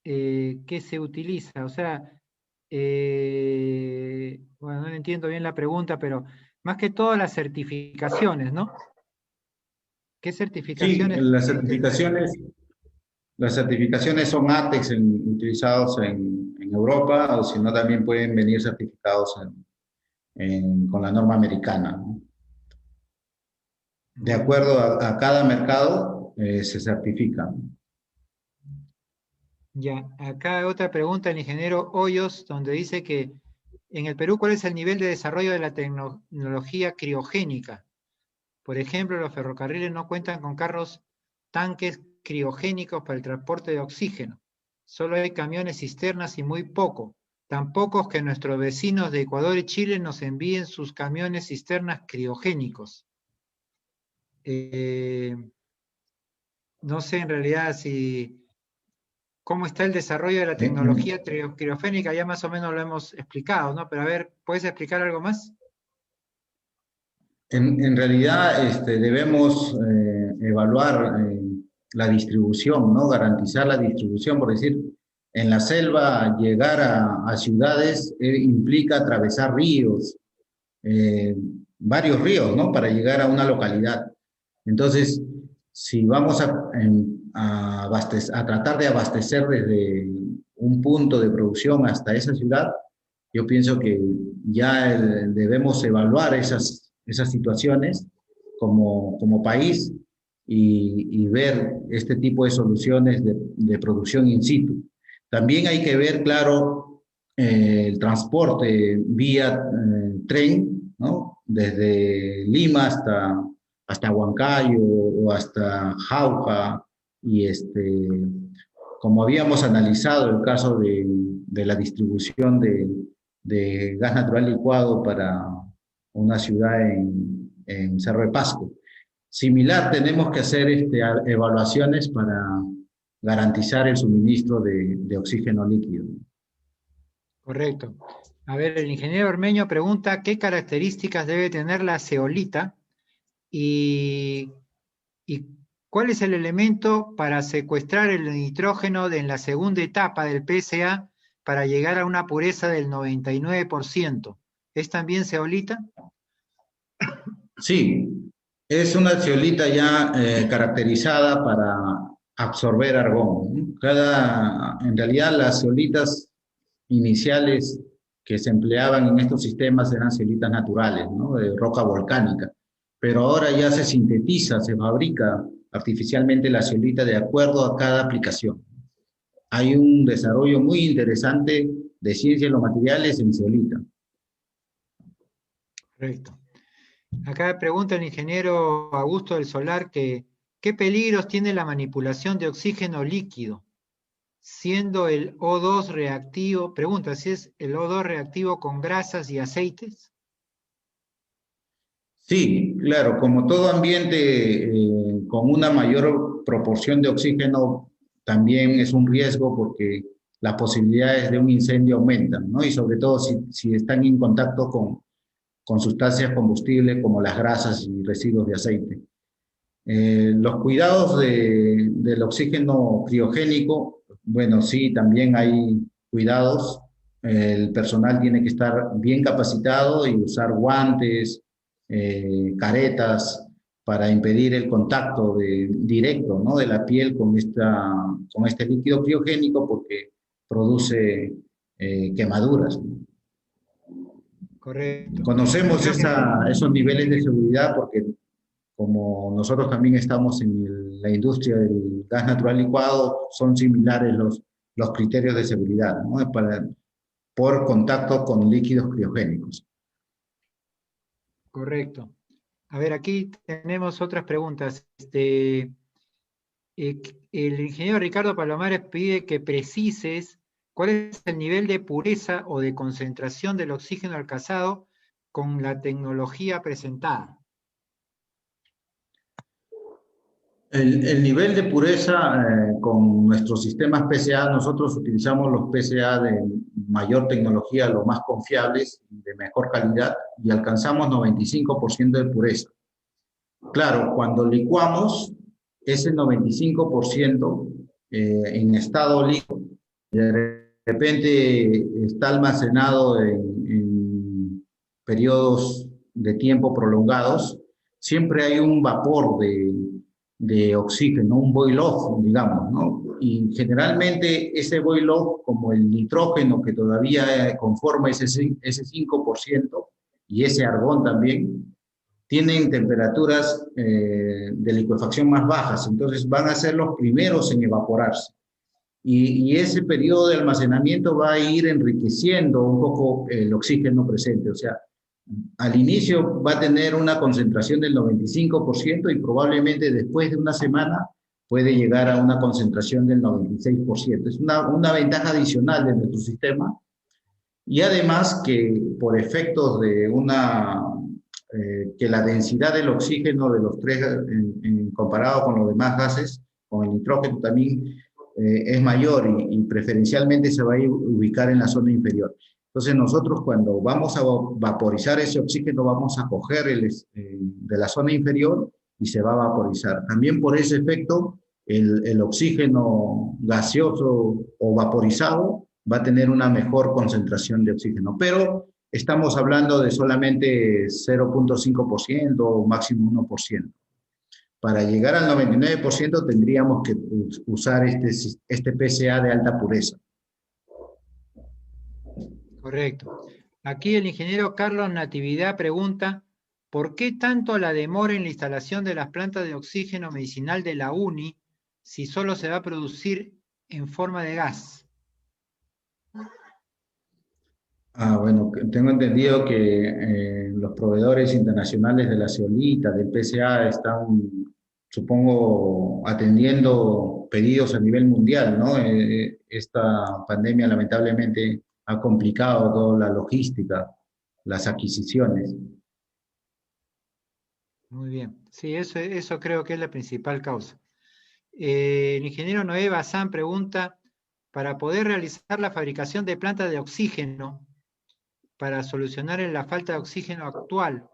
¿qué se utiliza? O sea, bueno, no entiendo bien la pregunta, pero más que todo las certificaciones, ¿no? ¿Qué certificaciones? Sí, las certificaciones son ATEX utilizados en Europa, o si no también pueden venir certificados con la norma americana, ¿no? De acuerdo a cada mercado se certifica. Ya, acá otra pregunta del ingeniero Hoyos, donde dice que en el Perú, ¿cuál es el nivel de desarrollo de la tecnología criogénica? Por ejemplo, los ferrocarriles no cuentan con carros tanques criogénicos para el transporte de oxígeno. Solo hay camiones cisternas y muy poco. Tan pocos que nuestros vecinos de Ecuador y Chile nos envíen sus camiones cisternas criogénicos. No sé en realidad cómo está el desarrollo de la tecnología criogénica, ya más o menos lo hemos explicado, ¿no? Pero a ver, ¿puedes explicar algo más? En realidad debemos evaluar la distribución, ¿no? Garantizar la distribución, por decir, en la selva llegar a ciudades implica atravesar ríos, varios ríos, ¿no? Para llegar a una localidad. Entonces, si vamos a tratar de abastecer desde un punto de producción hasta esa ciudad, yo pienso que ya debemos evaluar esas situaciones como país y ver este tipo de soluciones de producción in situ. También hay que ver, claro, el transporte vía tren, ¿no? Desde Lima hasta Huancayo o hasta Jauja, y como habíamos analizado el caso de la distribución de gas natural licuado para una ciudad en Cerro de Pasco. Similar, tenemos que hacer evaluaciones para garantizar el suministro de oxígeno líquido. Correcto. A ver, el ingeniero Ormeño pregunta qué características debe tener la zeolita y cuál es el elemento para secuestrar el nitrógeno en la segunda etapa del PSA para llegar a una pureza del 99%. ¿Es también zeolita? Sí, es una zeolita ya caracterizada para absorber argón. En realidad las zeolitas iniciales que se empleaban en estos sistemas eran zeolitas naturales, ¿no? De roca volcánica. Pero ahora ya se sintetiza, se fabrica artificialmente la zeolita de acuerdo a cada aplicación. Hay un desarrollo muy interesante de ciencia de los materiales en zeolita. Correcto. Acá pregunta el ingeniero Augusto del Solar que ¿qué peligros tiene la manipulación de oxígeno líquido? Siendo el O2 reactivo, pregunta si es el O2 reactivo con grasas y aceites. Sí, claro, como todo ambiente con una mayor proporción de oxígeno también es un riesgo porque las posibilidades de un incendio aumentan, ¿no? Y sobre todo si están en contacto con sustancias combustibles como las grasas y residuos de aceite. Los cuidados del oxígeno criogénico, bueno, sí, también hay cuidados. El personal tiene que estar bien capacitado y usar guantes, caretas, para impedir el contacto directo, ¿no? De la piel con este líquido criogénico porque produce quemaduras. Correcto. Conocemos esos niveles de seguridad porque como nosotros también estamos en la industria del gas natural licuado, son similares los criterios de seguridad, ¿no? Por contacto con líquidos criogénicos. Correcto. A ver, aquí tenemos otras preguntas. El ingeniero Ricardo Palomares pide que precises cuál es el nivel de pureza o de concentración del oxígeno alcanzado con la tecnología presentada. El nivel de pureza con nuestros sistemas PCA, nosotros utilizamos los PCA de mayor tecnología, los más confiables, de mejor calidad, y alcanzamos 95% de pureza. Claro, cuando licuamos, ese 95% en estado líquido, de repente está almacenado en periodos de tiempo prolongados, siempre hay un vapor de oxígeno, un boil-off, digamos, ¿no? Y generalmente ese boil-off, como el nitrógeno que todavía conforma ese 5% y ese argón también, tienen temperaturas de licuefacción más bajas, entonces van a ser los primeros en evaporarse. Y ese periodo de almacenamiento va a ir enriqueciendo un poco el oxígeno presente, o sea, al inicio va a tener una concentración del 95% y probablemente después de una semana puede llegar a una concentración del 96%. Es una ventaja adicional de nuestro sistema. Y además que por efectos de que la densidad del oxígeno de los tres, comparado con los demás gases, con el nitrógeno también es mayor y preferencialmente se va a ubicar en la zona inferior. Entonces nosotros cuando vamos a vaporizar ese oxígeno vamos a coger de la zona inferior y se va a vaporizar. También por ese efecto el oxígeno gaseoso o vaporizado va a tener una mejor concentración de oxígeno, pero estamos hablando de solamente 0.5% o máximo 1%. Para llegar al 99% tendríamos que usar este PCA de alta pureza. Correcto. Aquí el ingeniero Carlos Natividad pregunta, ¿por qué tanto la demora en la instalación de las plantas de oxígeno medicinal de la UNI si solo se va a producir en forma de gas? Bueno, tengo entendido que los proveedores internacionales de la zeolita, del PCA, están, supongo, atendiendo pedidos a nivel mundial, ¿no? Esta pandemia lamentablemente ha complicado toda la logística, las adquisiciones. Muy bien. Sí, eso creo que es la principal causa. El ingeniero Noé Bazán pregunta, para poder realizar la fabricación de plantas de oxígeno, para solucionar la falta de oxígeno actual,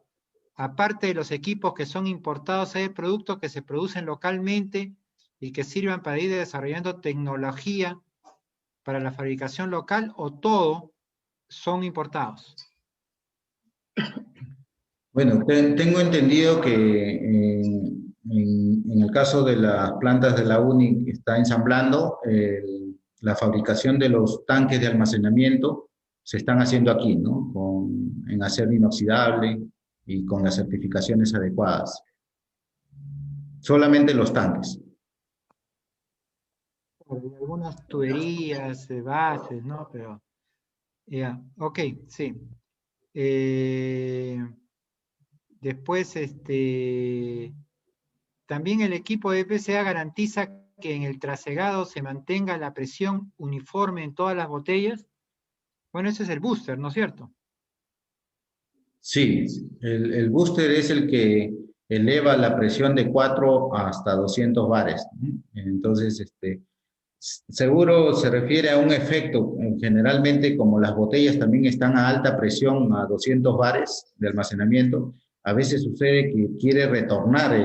aparte de los equipos que son importados, hay productos que se producen localmente y que sirvan para ir desarrollando tecnología para la fabricación local, o todo son importados. Bueno, tengo entendido que en el caso de las plantas de la UNI que está ensamblando, la fabricación de los tanques de almacenamiento se están haciendo aquí, ¿no? En acero inoxidable y con las certificaciones adecuadas. Solamente los tanques. Hay algunas tuberías, bases, ¿no? Pero, ya, ok, sí. Después, también el equipo de PCA garantiza que en el trasegado se mantenga la presión uniforme en todas las botellas. Bueno, ese es el booster, ¿no es cierto? Sí, el booster es el que eleva la presión de 4 hasta 200 bares, ¿no? Entonces, seguro se refiere a un efecto, generalmente como las botellas también están a alta presión, a 200 bares de almacenamiento, a veces sucede que quiere retornar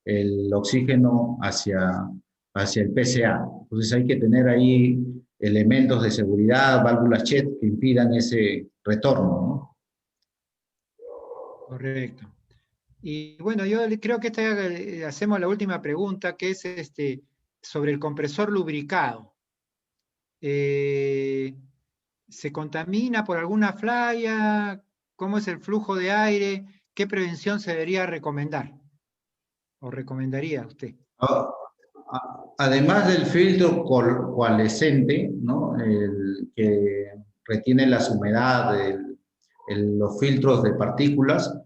el oxígeno hacia el PCA. Entonces hay que tener ahí elementos de seguridad, válvulas CHET que impidan ese retorno, ¿no? Correcto. Y bueno, yo creo que hacemos la última pregunta, que es sobre el compresor lubricado. ¿Se contamina por alguna falla? ¿Cómo es el flujo de aire? ¿Qué prevención se debería recomendar? ¿O recomendaría usted? Además del filtro coalescente, ¿no? El que retiene la humedad, los filtros de partículas,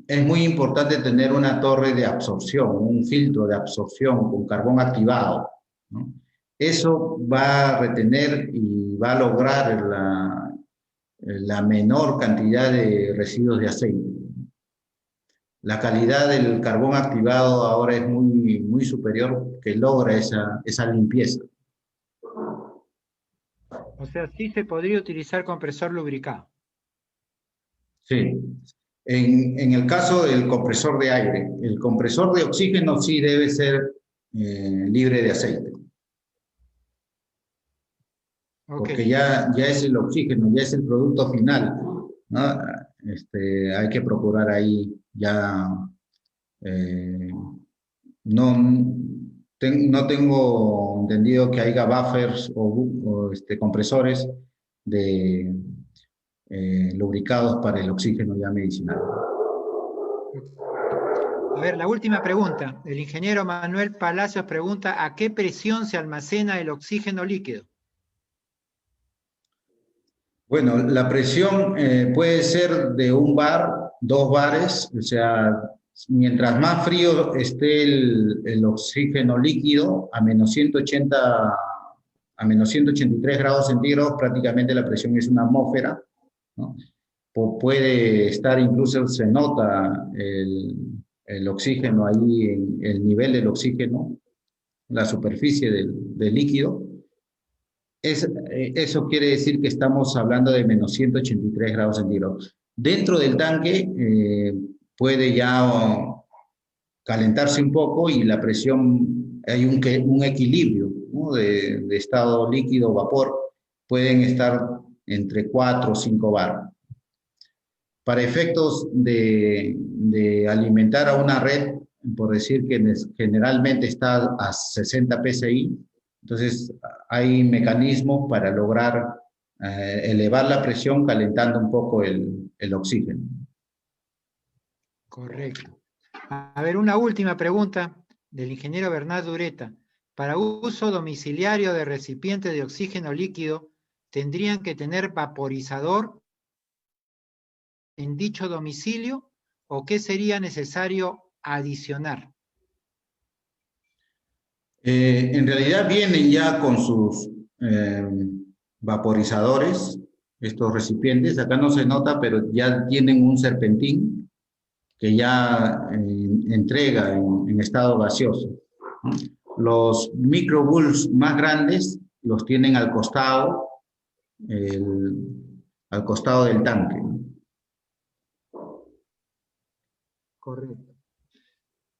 es muy importante tener una torre de absorción, un filtro de absorción con carbón activado, ¿no? Eso va a retener y va a lograr la menor cantidad de residuos de aceite. La calidad del carbón activado ahora es muy, muy superior, que logra esa limpieza. O sea, sí se podría utilizar compresor lubricado. Sí. En el caso del compresor de aire, el compresor de oxígeno sí debe ser libre de aceite. Okay. Porque ya es el oxígeno, ya es el producto final, ¿no? Hay que procurar ahí ya... no tengo entendido que haya buffers o compresores lubricados para el oxígeno ya medicinal. A ver, la última pregunta. El ingeniero Manuel Palacios pregunta, ¿a qué presión se almacena el oxígeno líquido? Bueno, la presión puede ser de 1 bar, 2 bares, o sea, mientras más frío esté el oxígeno líquido, a menos 180, a menos 183 grados centígrados, prácticamente la presión es una atmósfera, ¿no? Puede estar, incluso se nota el oxígeno ahí, el nivel del oxígeno, la superficie del líquido. Eso quiere decir que estamos hablando de menos 183 grados centígrados. Dentro del tanque puede ya calentarse un poco y la presión, hay un equilibrio, ¿no? de estado líquido-vapor, pueden estar entre 4 o 5 bar. Para efectos de alimentar a una red, por decir que generalmente está a 60 psi, entonces hay mecanismos para lograr elevar la presión calentando un poco el oxígeno. Correcto. A ver, una última pregunta del ingeniero Bernardo Ureta. Para uso domiciliario de recipientes de oxígeno líquido, ¿tendrían que tener vaporizador en dicho domicilio o qué sería necesario adicionar? En realidad vienen ya con sus vaporizadores, estos recipientes. Acá no se nota, pero ya tienen un serpentín que ya entrega en estado gaseoso. Los microbulbs más grandes los tienen al costado del tanque. Correcto.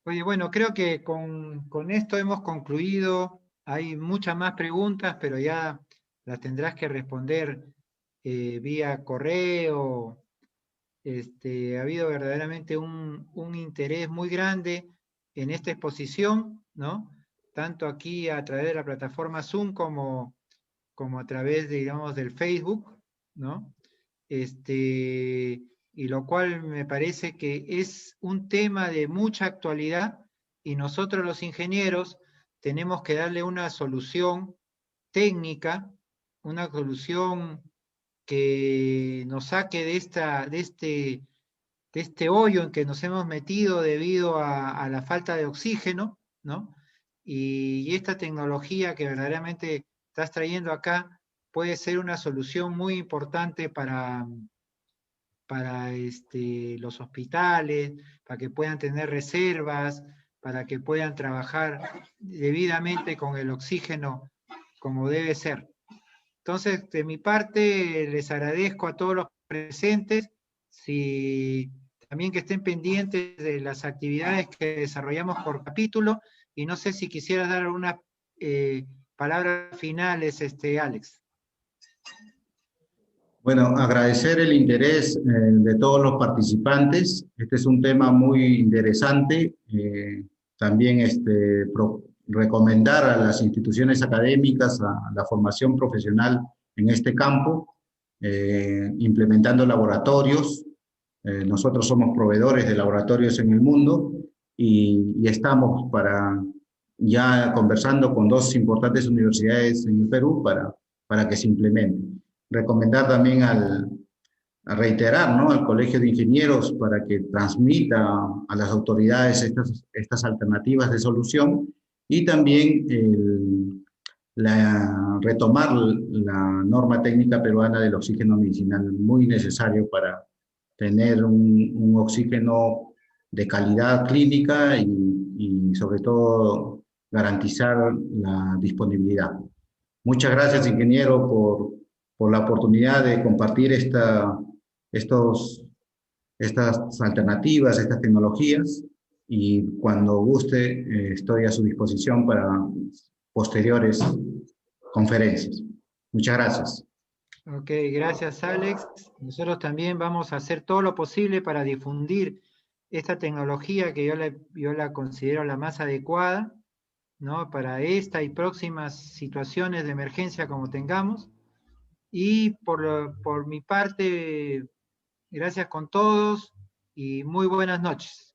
Oye, bueno, creo que con esto hemos concluido. Hay muchas más preguntas, pero ya las tendrás que responder vía correo. Ha habido verdaderamente un interés muy grande en esta exposición, ¿no? Tanto aquí a través de la plataforma Zoom como a través, digamos, del Facebook, ¿no? Y lo cual me parece que es un tema de mucha actualidad y nosotros los ingenieros tenemos que darle una solución técnica, una solución que nos saque de este hoyo en que nos hemos metido debido a la falta de oxígeno, ¿no? Y esta tecnología que verdaderamente estás trayendo acá puede ser una solución muy importante para los hospitales, para que puedan tener reservas, para que puedan trabajar debidamente con el oxígeno como debe ser. Entonces, de mi parte, les agradezco a todos los presentes, también que estén pendientes de las actividades que desarrollamos por capítulo, y no sé si quisieras dar algunas palabras finales, Alex. Bueno, agradecer el interés de todos los participantes. Este es un tema muy interesante. También recomendar a las instituciones académicas a la formación profesional en este campo, implementando laboratorios. Nosotros somos proveedores de laboratorios en el mundo y estamos ya conversando con 2 importantes universidades en el Perú para que se implementen. Recomendar también a reiterar, ¿no?, al Colegio de Ingenieros para que transmita a las autoridades estas alternativas de solución y también retomar la norma técnica peruana del oxígeno medicinal, muy necesario para tener un oxígeno de calidad clínica y sobre todo garantizar la disponibilidad. Muchas gracias, ingeniero, por la oportunidad de compartir estas alternativas, estas tecnologías, y cuando guste estoy a su disposición para posteriores conferencias. Muchas gracias. Ok, gracias, Alex. Nosotros también vamos a hacer todo lo posible para difundir esta tecnología que yo la considero la más adecuada, ¿no?, para esta y próximas situaciones de emergencia como tengamos. Y por mi parte, gracias con todos y muy buenas noches.